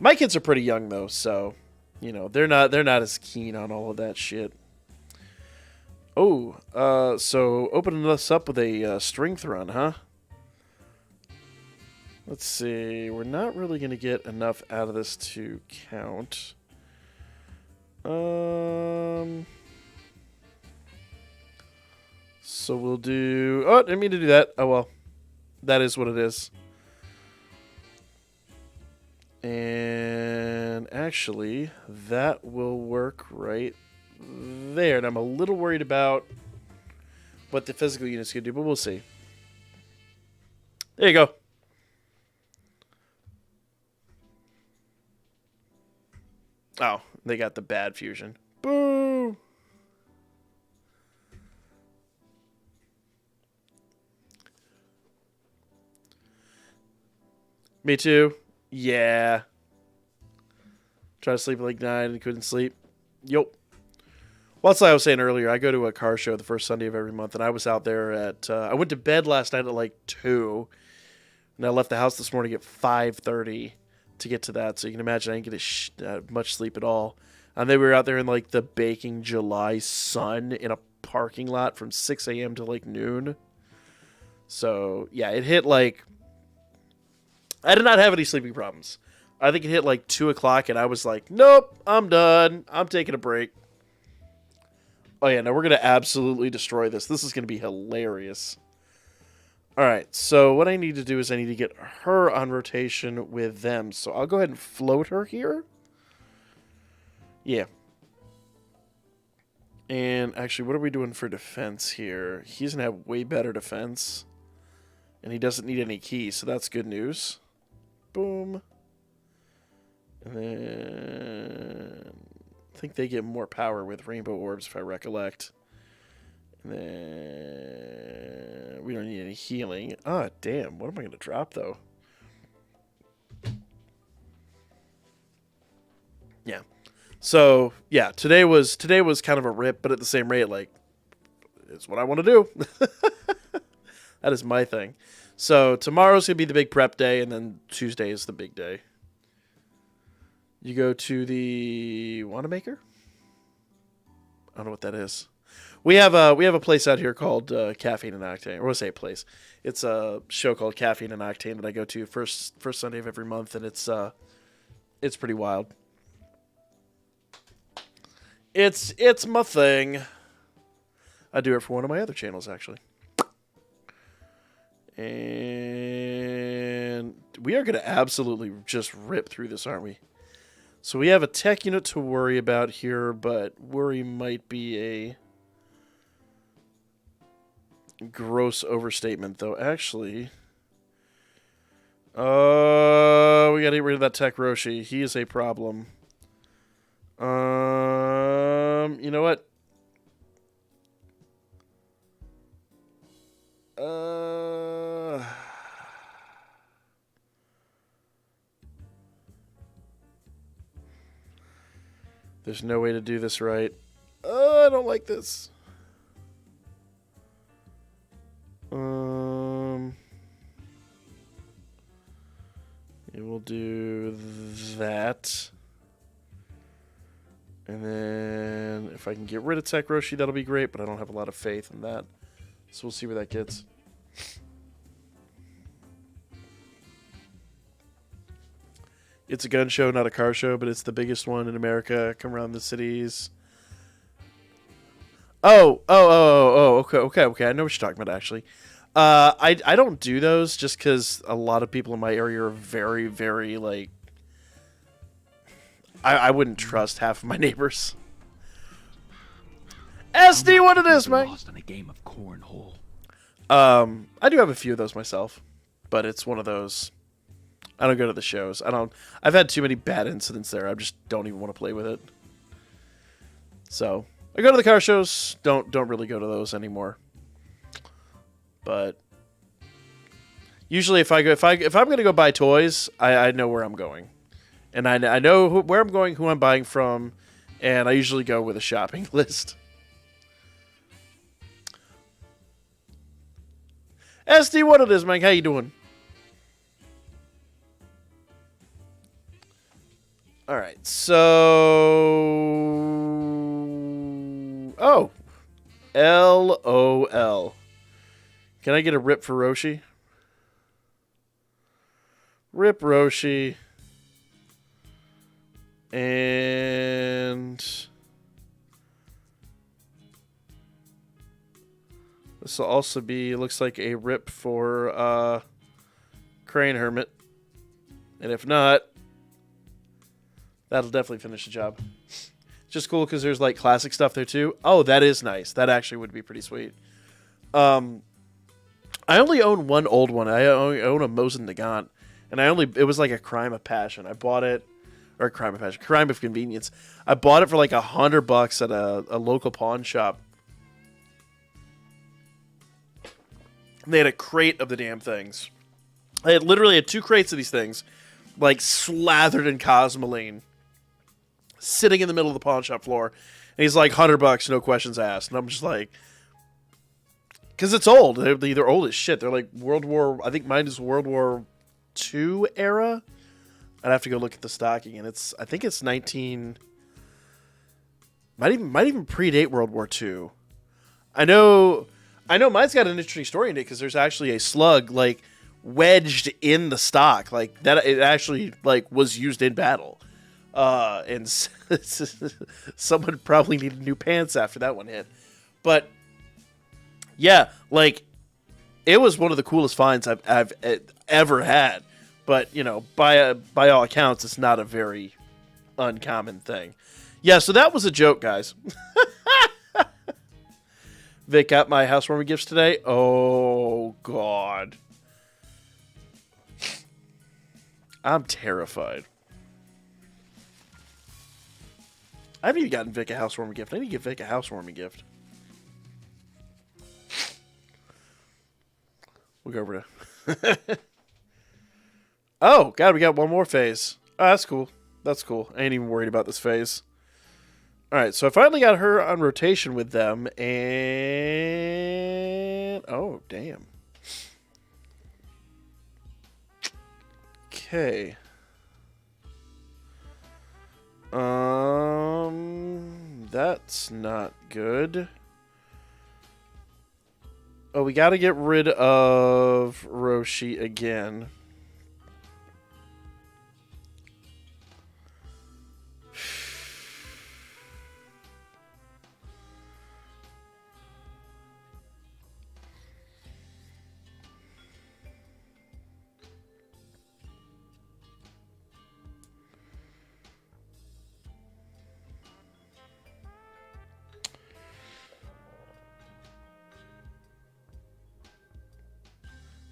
My kids are pretty young though, so you know they're not as keen on all of that shit. Oh, so opening us up with a strength run, huh? Let's see. We're not really gonna get enough out of this to count. So we'll do... Oh, I didn't mean to do that. Oh, well. That is what it is. And actually, that will work right there. And I'm a little worried about what the physical unit's going to do, but we'll see. There you go. Oh, they got the bad fusion. Boo! Me too. Yeah. Try to sleep at like 9 and couldn't sleep. Yup. Well, that's like I was saying earlier. I go to a car show the first Sunday of every month, and I was out there at... I went to bed last night at like 2, and I left the house this morning at 5:30 to get to that. So you can imagine I didn't get much sleep at all. And then we were out there in like the baking July sun in a parking lot from 6 a.m. to like noon. So, yeah, it hit like... I did not have any sleeping problems. I think it hit like 2 o'clock, and I was like, nope, I'm done. I'm taking a break. Oh, yeah, no, we're going to absolutely destroy this. This is going to be hilarious. All right, so what I need to do is I need to get her on rotation with them. So I'll go ahead and float her here. Yeah. And actually, what are we doing for defense here? He's going to have way better defense. And he doesn't need any keys, so that's good news. Boom. And then I think they get more power with rainbow orbs, if I recollect. And then we don't need any healing. Ah, damn. What am I going to drop, though? Yeah. So, yeah, today was kind of a rip, but at the same rate, like, it's what I want to do. That is my thing. So tomorrow's going to be the big prep day, and then Tuesday is the big day. You go to the Wanamaker? I don't know what that is. We have a place out here called Caffeine and Octane. Or I say a place. It's a show called Caffeine and Octane that I go to first Sunday of every month, and it's pretty wild. It's my thing. I do it for one of my other channels, actually. And we are going to absolutely just rip through this, aren't we? So we have a tech unit to worry about here, but worry might be a gross overstatement, though. Actually, we got to get rid of that Tech Roshi. He is a problem. You know what? There's no way to do this right. I don't like this. It will do that. And then if I can get rid of Tech Roshi, that'll be great, but I don't have a lot of faith in that. So we'll see where that gets. It's a gun show, not a car show, but it's the biggest one in America. Come around the cities. Oh, okay. I know what you're talking about, actually. I don't do those just because a lot of people in my area are very, very, like... I wouldn't trust half of my neighbors. SD, what it is, man? Lost in a game of cornhole. I do have a few of those myself, but it's one of those. I don't go to the shows. I've had too many bad incidents there. I just don't even want to play with it. So I go to the car shows. Don't really go to those anymore. But usually, if I'm gonna go buy toys, I know where I'm going, and I know where I'm going, who I'm buying from, and I usually go with a shopping list. SD, what it is, Mike? How you doing? All right, so LOL. Can I get a rip for Roshi? Rip Roshi. And this will also be, looks like a rip for Crane Hermit. And if not, that'll definitely finish the job. It's just cool because there's like classic stuff there too. Oh, that is nice. That actually would be pretty sweet. I only own one old one. I only own a Mosin Nagant. And it was like a crime of passion. I bought it, or crime of convenience. I bought it for like $100 at a local pawn shop. And they had a crate of the damn things. I literally had 2 crates of these things, like slathered in cosmoline, sitting in the middle of the pawn shop floor. And he's like, $100, no questions asked. And I'm just like, because it's old. They're old as shit. They're like I think mine is World War II era. I'd have to go look at the stocking, and I think it's 19. Might even predate World War II. I know mine's got an interesting story in it because there's actually a slug like wedged in the stock, like that. It actually like was used in battle, and someone probably needed new pants after that one hit. But yeah, like it was one of the coolest finds I've ever had. But, you know, by all accounts, it's not a very uncommon thing. Yeah, so that was a joke, guys. Vic got my housewarming gifts today. Oh, God. I'm terrified. I haven't even gotten Vic a housewarming gift. I need to give Vic a housewarming gift. We'll go over to... Oh, God, we got one more phase. Oh, that's cool. That's cool. I ain't even worried about this phase. All right, so I finally got her on rotation with them, and... Oh, damn. Okay. That's not good. Oh, we got to get rid of Roshi again.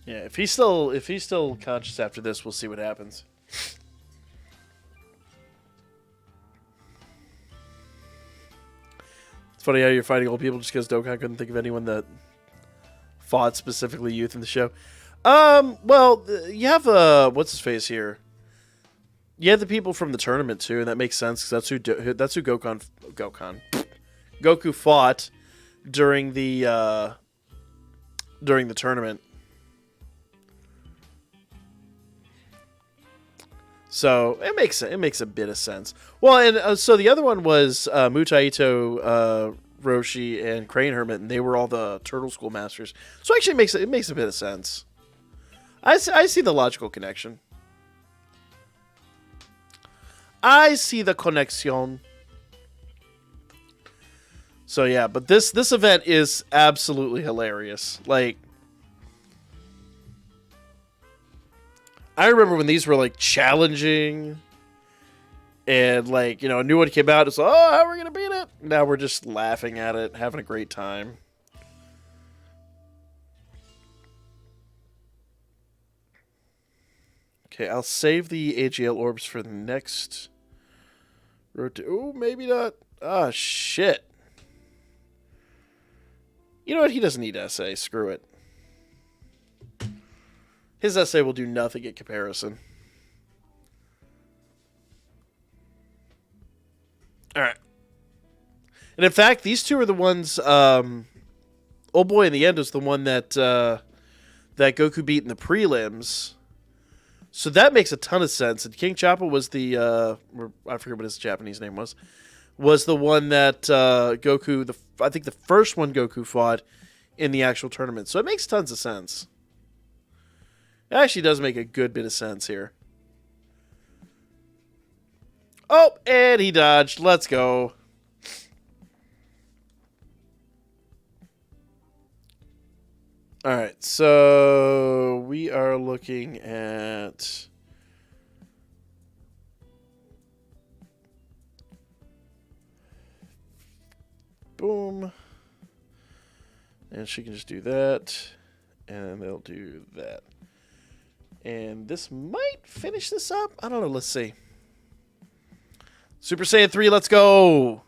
Yeah, if he's still conscious after this, we'll see what happens. It's funny how you're fighting old people just because Dokkan couldn't think of anyone that fought specifically youth in the show. Well, you have what's his face here? You have the people from the tournament too, and that makes sense because that's who Goku fought during the tournament. So it makes a bit of sense. Well, and so the other one was Mutaito, Roshi, and Crane Hermit, and they were all the Turtle School masters. So actually, it makes a bit of sense. I see the logical connection. I see the connection. So yeah, but this event is absolutely hilarious. Like, I remember when these were like challenging, and like, you know, a new one came out. It's like, oh, how are we gonna beat it? Now we're just laughing at it, having a great time. Okay, I'll save the AGL orbs for the next... Oh, maybe not. Ah, shit. You know what? He doesn't need SA. Screw it. His SA will do nothing in comparison. Alright. And in fact, these two are the ones... Old Boy in the end is the one that that Goku beat in the prelims. So that makes a ton of sense. And King Choppa was the... I forget what his Japanese name was. Was the one that Goku... I think the first one Goku fought in the actual tournament. So it makes tons of sense. It actually does make a good bit of sense here. Oh, and he dodged. Let's go. Alright, so we are looking at... Boom. And she can just do that. And they'll do that. And this might finish this up. I don't know. Let's see. Super Saiyan 3, let's go.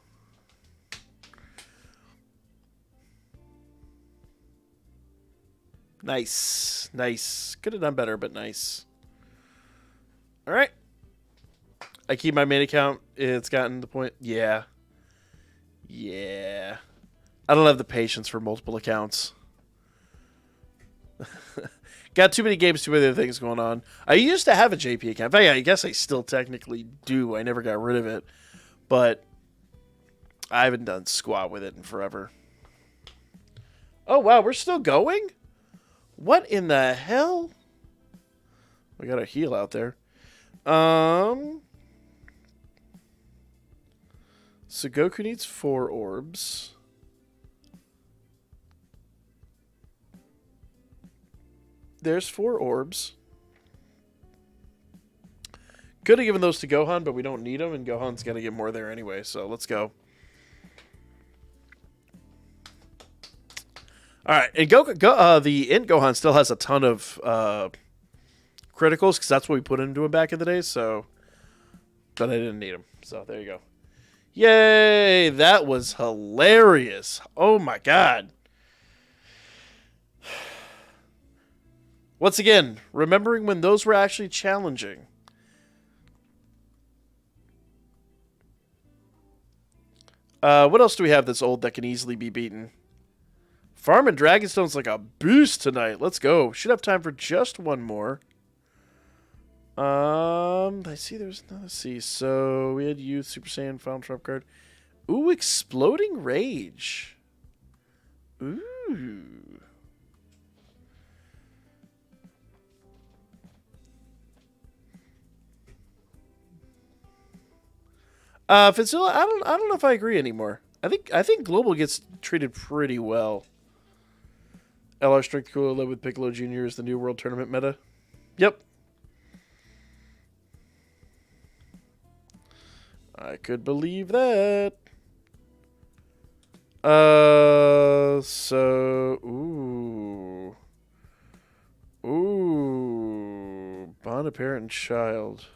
Nice. Nice. Could have done better, but nice. All right. I keep my main account. It's gotten to the point. Yeah. Yeah. I don't have the patience for multiple accounts. Got too many games, too many other things going on. I used to have a JP account. In fact, I guess I still technically do. I never got rid of it. But I haven't done squat with it in forever. Oh, wow. We're still going? What in the hell? We got a heal out there. So Goku needs 4 orbs. There's 4 orbs. Could have given those to Gohan, but we don't need them, and Gohan's got to get more there anyway, so let's go. Alright, and the Int Gohan still has a ton of criticals, because that's what we put into him back in the day, so... But I didn't need them, so there you go. Yay! That was hilarious. Oh my god. Once again, remembering when those were actually challenging. What else do we have that's old that can easily be beaten? Farm and Dragonstone's like a beast tonight. Let's go. Should have time for just one more. I see there's another C. So we had Youth, Super Saiyan, Final Trump card. Ooh, Exploding Rage. Ooh. Fitzilla, I don't know if I agree anymore. I think Global gets treated pretty well. LR Strength Cooler Live with Piccolo Jr. is the new World Tournament meta. Yep. I could believe that. Ooh. Bond of Parent and Child.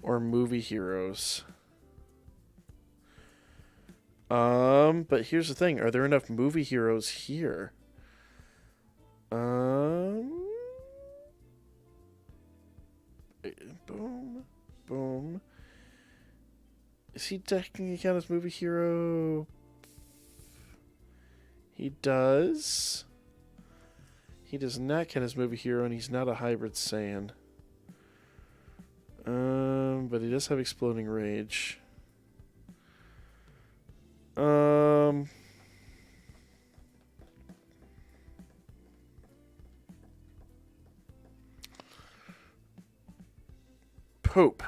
Or movie heroes. But here's the thing. Are there enough movie heroes here? Boom. Boom. Is he technically count as movie hero? He does. He does not count as movie hero, and he's not a hybrid Saiyan. But he does have Exploding Rage. Pope.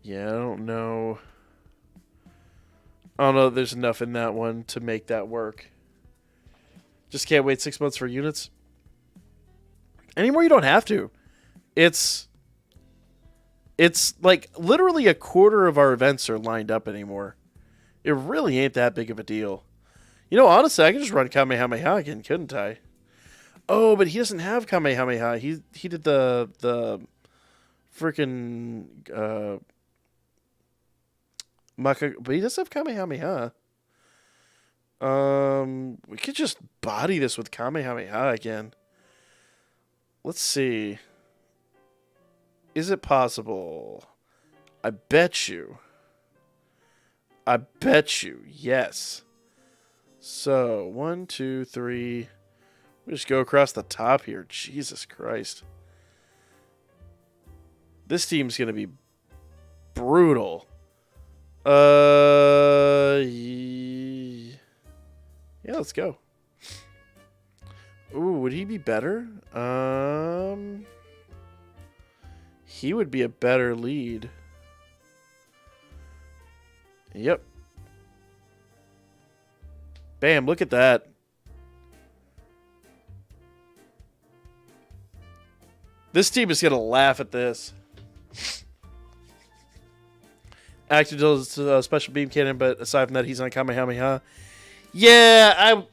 Yeah, I don't know. I don't know if there's enough in that one to make that work. Just can't wait 6 months for units. Anymore, you don't have to. It's It's like literally a quarter of our events are lined up anymore. It really ain't that big of a deal. You know, honestly, I could just run Kamehameha again, couldn't I? Oh, but he doesn't have Kamehameha. He did the freaking but he does have Kamehameha. We could just body this with Kamehameha again. Let's see. Is it possible? I bet you. Yes. So, 1, 2, 3. We just go across the top here. Jesus Christ. This team's going to be brutal. Yeah, let's go. Ooh, would he be better? He would be a better lead. Yep. Bam, look at that. This team is going to laugh at this. Active does a special beam cannon, but aside from that, he's on Kamehameha. Yeah, I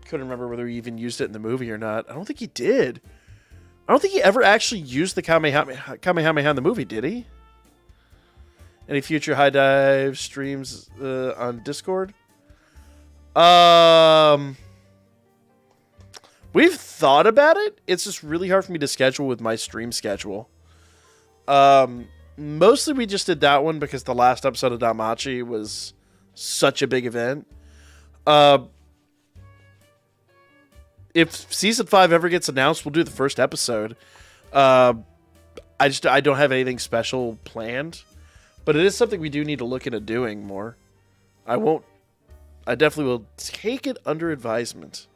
couldn't remember whether he even used it in the movie or not. I don't think he did. I don't think he ever actually used the Kamehameha in the movie, did he? Any future high dive streams on Discord? We've thought about it. It's just really hard for me to schedule with my stream schedule. Mostly we just did that one because the last episode of Danmachi was such a big event. If season 5 ever gets announced, we'll do the first episode. I don't have anything special planned, but it is something we do need to look into doing more. I definitely will take it under advisement.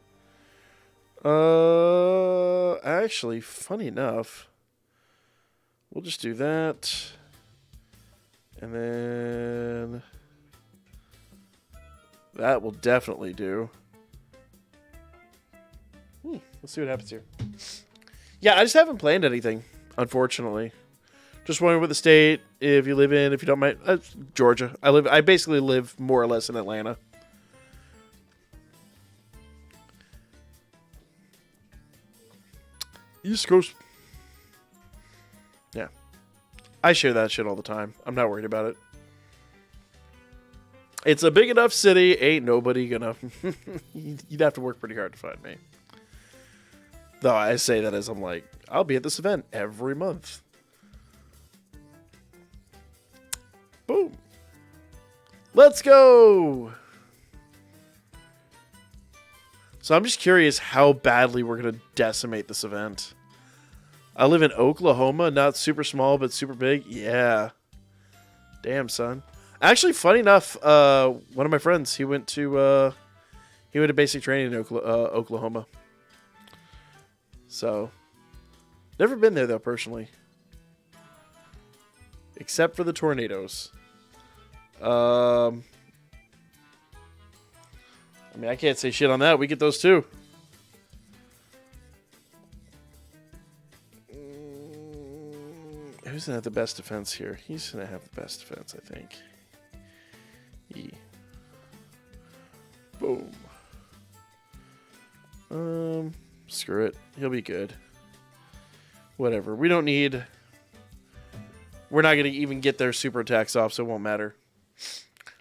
Actually, funny enough, we'll just do that. And then that will definitely do. Let's see what happens here. Yeah, I just haven't planned anything, unfortunately. Just wondering what the state, if you live in, if you don't mind, Georgia. I basically live more or less in Atlanta. East Coast. Yeah. I share that shit all the time. I'm not worried about it. It's a big enough city. Ain't nobody gonna... You'd have to work pretty hard to find me. Though I say that as I'm like, I'll be at this event every month. Boom. Let's go. So I'm just curious how badly we're going to decimate this event. I live in Oklahoma, not super small, but super big. Yeah. Damn, son. Actually, funny enough, one of my friends, he went to basic training in Oklahoma. So, never been there, though, personally. Except for the tornadoes. I mean, I can't say shit on that. We get those, too. Who's going to have the best defense here? He's going to have the best defense, I think. Boom. Screw it. He'll be good. Whatever. We don't need... We're not going to even get their super attacks off, so it won't matter.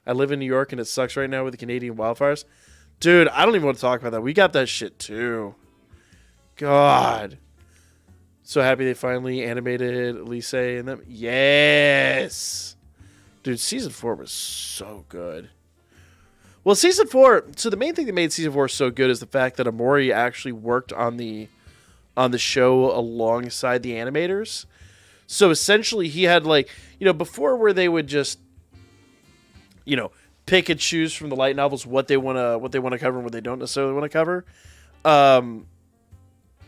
I live in New York, and it sucks right now with the Canadian wildfires. Dude, I don't even want to talk about that. We got that shit, too. God. So happy they finally animated Lise and them. Yes! Dude, Season 4 was so good. Well, Season 4... So the main thing that made Season 4 so good is the fact that Amori actually worked on the show alongside the animators. So essentially, he had, like... You know, before where they would just... You know, pick and choose from the light novels what they want to cover and what they don't necessarily want to cover.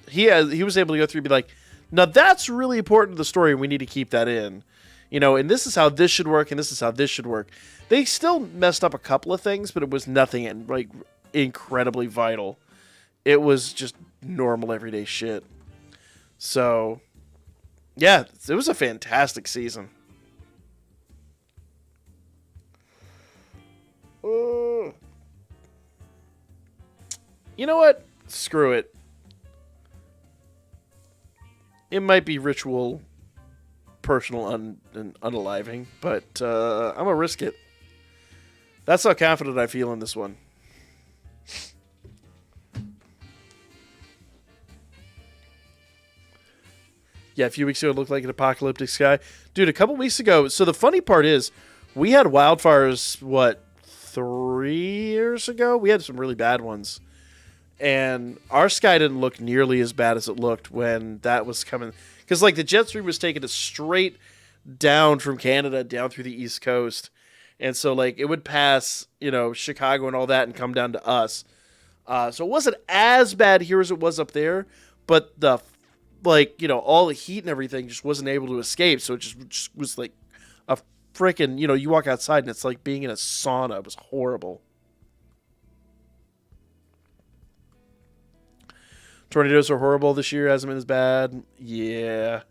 He was able to go through and be like, now that's really important to the story and we need to keep that in. You know, and this is how this should work and this is how this should work. They still messed up a couple of things, but it was nothing like incredibly vital. It was just normal everyday shit. So, yeah, it was a fantastic season. You know what? Screw it. It might be ritual, personal, and unaliving, but I'm going to risk it. That's how confident I feel in this one. Yeah, a few weeks ago it looked like an apocalyptic sky. Dude, a couple weeks ago, so the funny part is, we had wildfires, 3 years ago? We had some really bad ones. And our sky didn't look nearly as bad as it looked when that was coming. Because, like, the jet stream was taking us straight down from Canada, down through the East Coast. And so, like, it would pass, Chicago and all that and come down to us. So it wasn't as bad here as it was up there. But all the heat and everything just wasn't able to escape. So it just was like a freaking, you walk outside and it's like being in a sauna. It was horrible. Tornadoes are horrible this year. Hasn't been as bad. Yeah.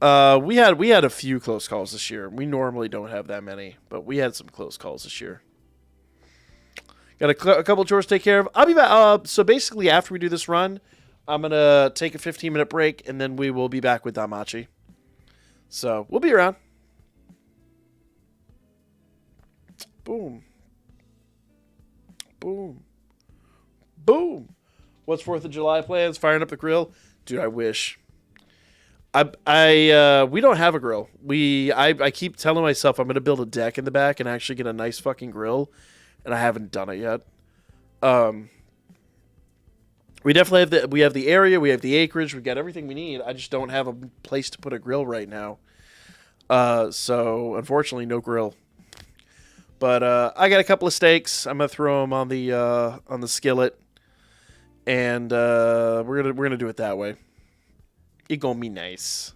We had a few close calls this year. We normally don't have that many, but we had some close calls this year. Got a couple chores to take care of. I'll be back. So basically, after we do this run, I'm gonna take a 15-minute break, and then we will be back with Damachi. So we'll be around. Boom. Boom. Boom. What's 4th of July plans? Firing up the grill? Dude, I wish. We don't have a grill. I keep telling myself I'm going to build a deck in the back and actually get a nice fucking grill, and I haven't done it yet. We definitely have the area, we have the acreage, we've got everything we need. I just don't have a place to put a grill right now. So unfortunately, no grill. But I got a couple of steaks. I'm gonna throw them on the skillet, and we're gonna do it that way. It gonna be nice.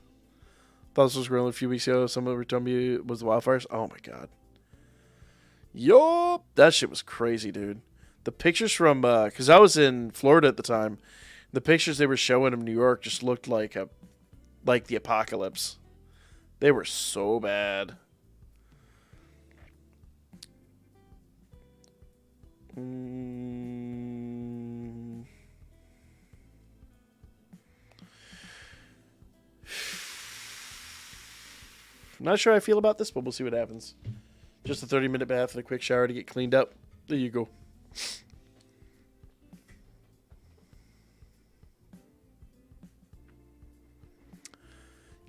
Thought this was grilling a few weeks ago. Someone were telling me it was the wildfires. Oh my god. Yup, that shit was crazy, dude. The pictures from because I was in Florida at the time, the pictures they were showing of New York just looked like the apocalypse. They were so bad. Not sure how I feel about this, but we'll see what happens. Just a 30-minute bath and a quick shower to get cleaned up. There you go.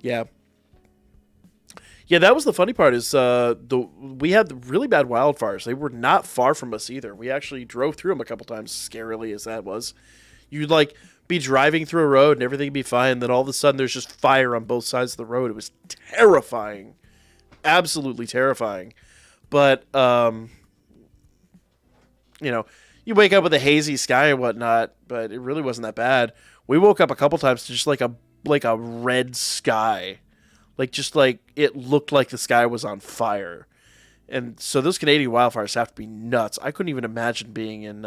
Yeah. Yeah, that was the funny part is we had really bad wildfires. They were not far from us either. We actually drove through them a couple times, scarily as that was. You'd be driving through a road and everything would be fine. Then all of a sudden there's just fire on both sides of the road. It was terrifying. Absolutely terrifying. But, you wake up with a hazy sky and whatnot, but it really wasn't that bad. We woke up a couple times to just like a red sky. It looked like the sky was on fire. And so those Canadian wildfires have to be nuts. I couldn't even imagine being in,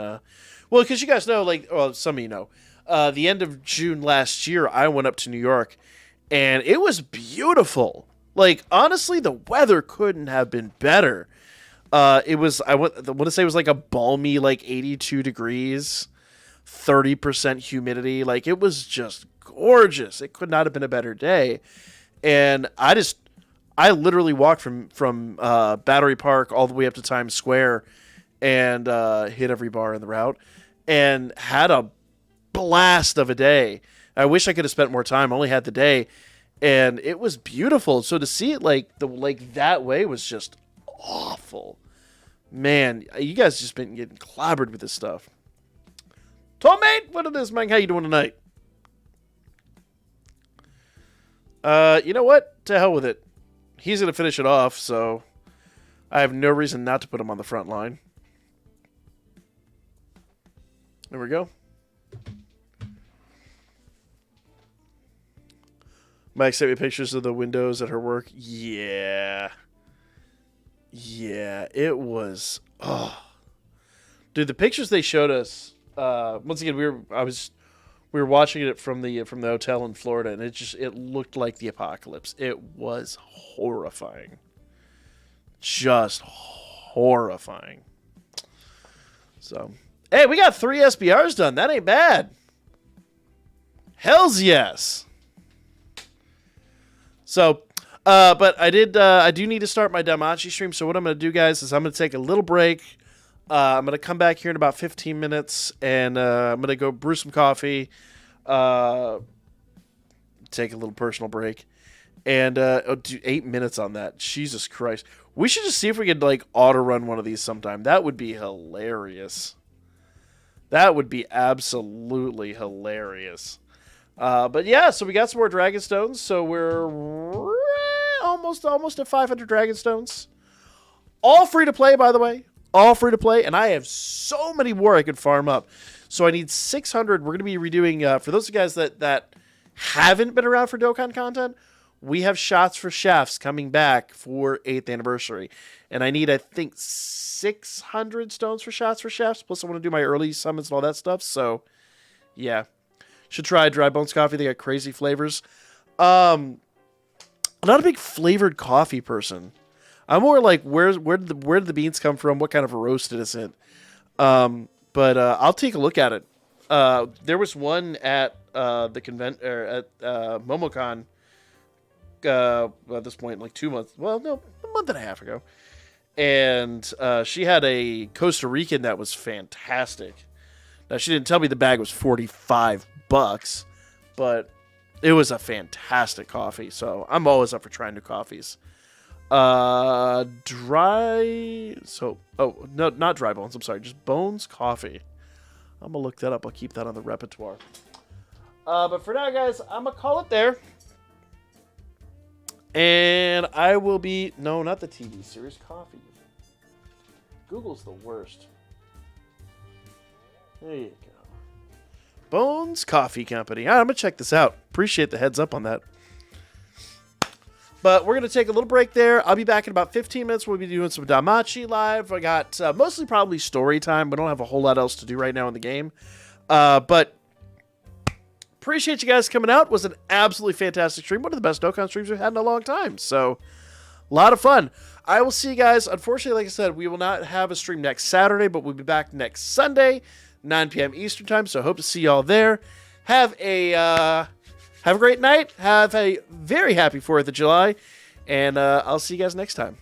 because you guys know, some of you know, the end of June last year, I went up to New York, and it was beautiful. Honestly, the weather couldn't have been better. I want to say it was like a balmy, 82 degrees, 30% humidity. It was just gorgeous. It could not have been a better day. And I literally walked from Battery Park all the way up to Times Square and hit every bar in the route and had a blast of a day. I wish I could have spent more time. I only had the day, and it was beautiful. So to see it that way was just awful. Man, you guys just been getting clobbered with this stuff. Tommate, what it is, man? How you doing tonight? You know what? To hell with it. He's going to finish it off, so I have no reason not to put him on the front line. There we go. Mike sent me pictures of the windows at her work. Yeah. Yeah, it was... Oh. Dude, the pictures they showed us... once again, we were watching it from the hotel in Florida, and it looked like the apocalypse. It was horrifying. Just horrifying. So, hey, we got 3 SBRs done. That ain't bad. Hells yes. So, but I do need to start my Danmachi stream. So what I'm going to do, guys, is I'm going to take a little break. I'm going to come back here in about 15 minutes, and I'm going to go brew some coffee, take a little personal break, and do 8 minutes on that. Jesus Christ. We should just see if we could, like, auto-run one of these sometime. That would be hilarious. That would be absolutely hilarious. But yeah, so we got some more Dragon Stones. So we're almost at 500 Dragon Stones. All free to play, by the way. All free to play. And I have so many more I could farm up. So I need 600. We're going to be redoing, for those of you guys that haven't been around for Dokkan content, we have Shots for Shafts coming back for 8th anniversary. And I need, I think, 600 stones for Shots for Shafts. Plus I want to do my early summons and all that stuff. So, yeah. Should try Dry Bones Coffee. They got crazy flavors. I'm not a big flavored coffee person. I'm more like, where did the beans come from? What kind of a roast is it? But I'll take a look at it. There was one at the convent or at MomoCon. At this point, like 2 months. Well, no, a month and a half ago. And she had a Costa Rican that was fantastic. Now, she didn't tell me the bag was $45, but it was a fantastic coffee. So I'm always up for trying new coffees. No, not Dry Bones. I'm sorry, just Bones Coffee. I'm gonna look that up. I'll keep that on the repertoire. But for now, guys, I'm gonna call it there. And I will be not the TV series, coffee. Google's the worst. There you go. Bones Coffee Company. All right, I'm going to check this out. Appreciate the heads up on that. But we're going to take a little break there. I'll be back in about 15 minutes. We'll be doing some Danmachi live. I got mostly probably story time. We don't have a whole lot else to do right now in the game. But appreciate you guys coming out. It was an absolutely fantastic stream. One of the best Dokkan streams we've had in a long time. So, a lot of fun. I will see you guys. Unfortunately, like I said, we will not have a stream next Saturday, but we'll be back next Sunday, 9 p.m. Eastern time. So, hope to see y'all there. Have a great night. Have a very happy 4th of July. And I'll see you guys next time.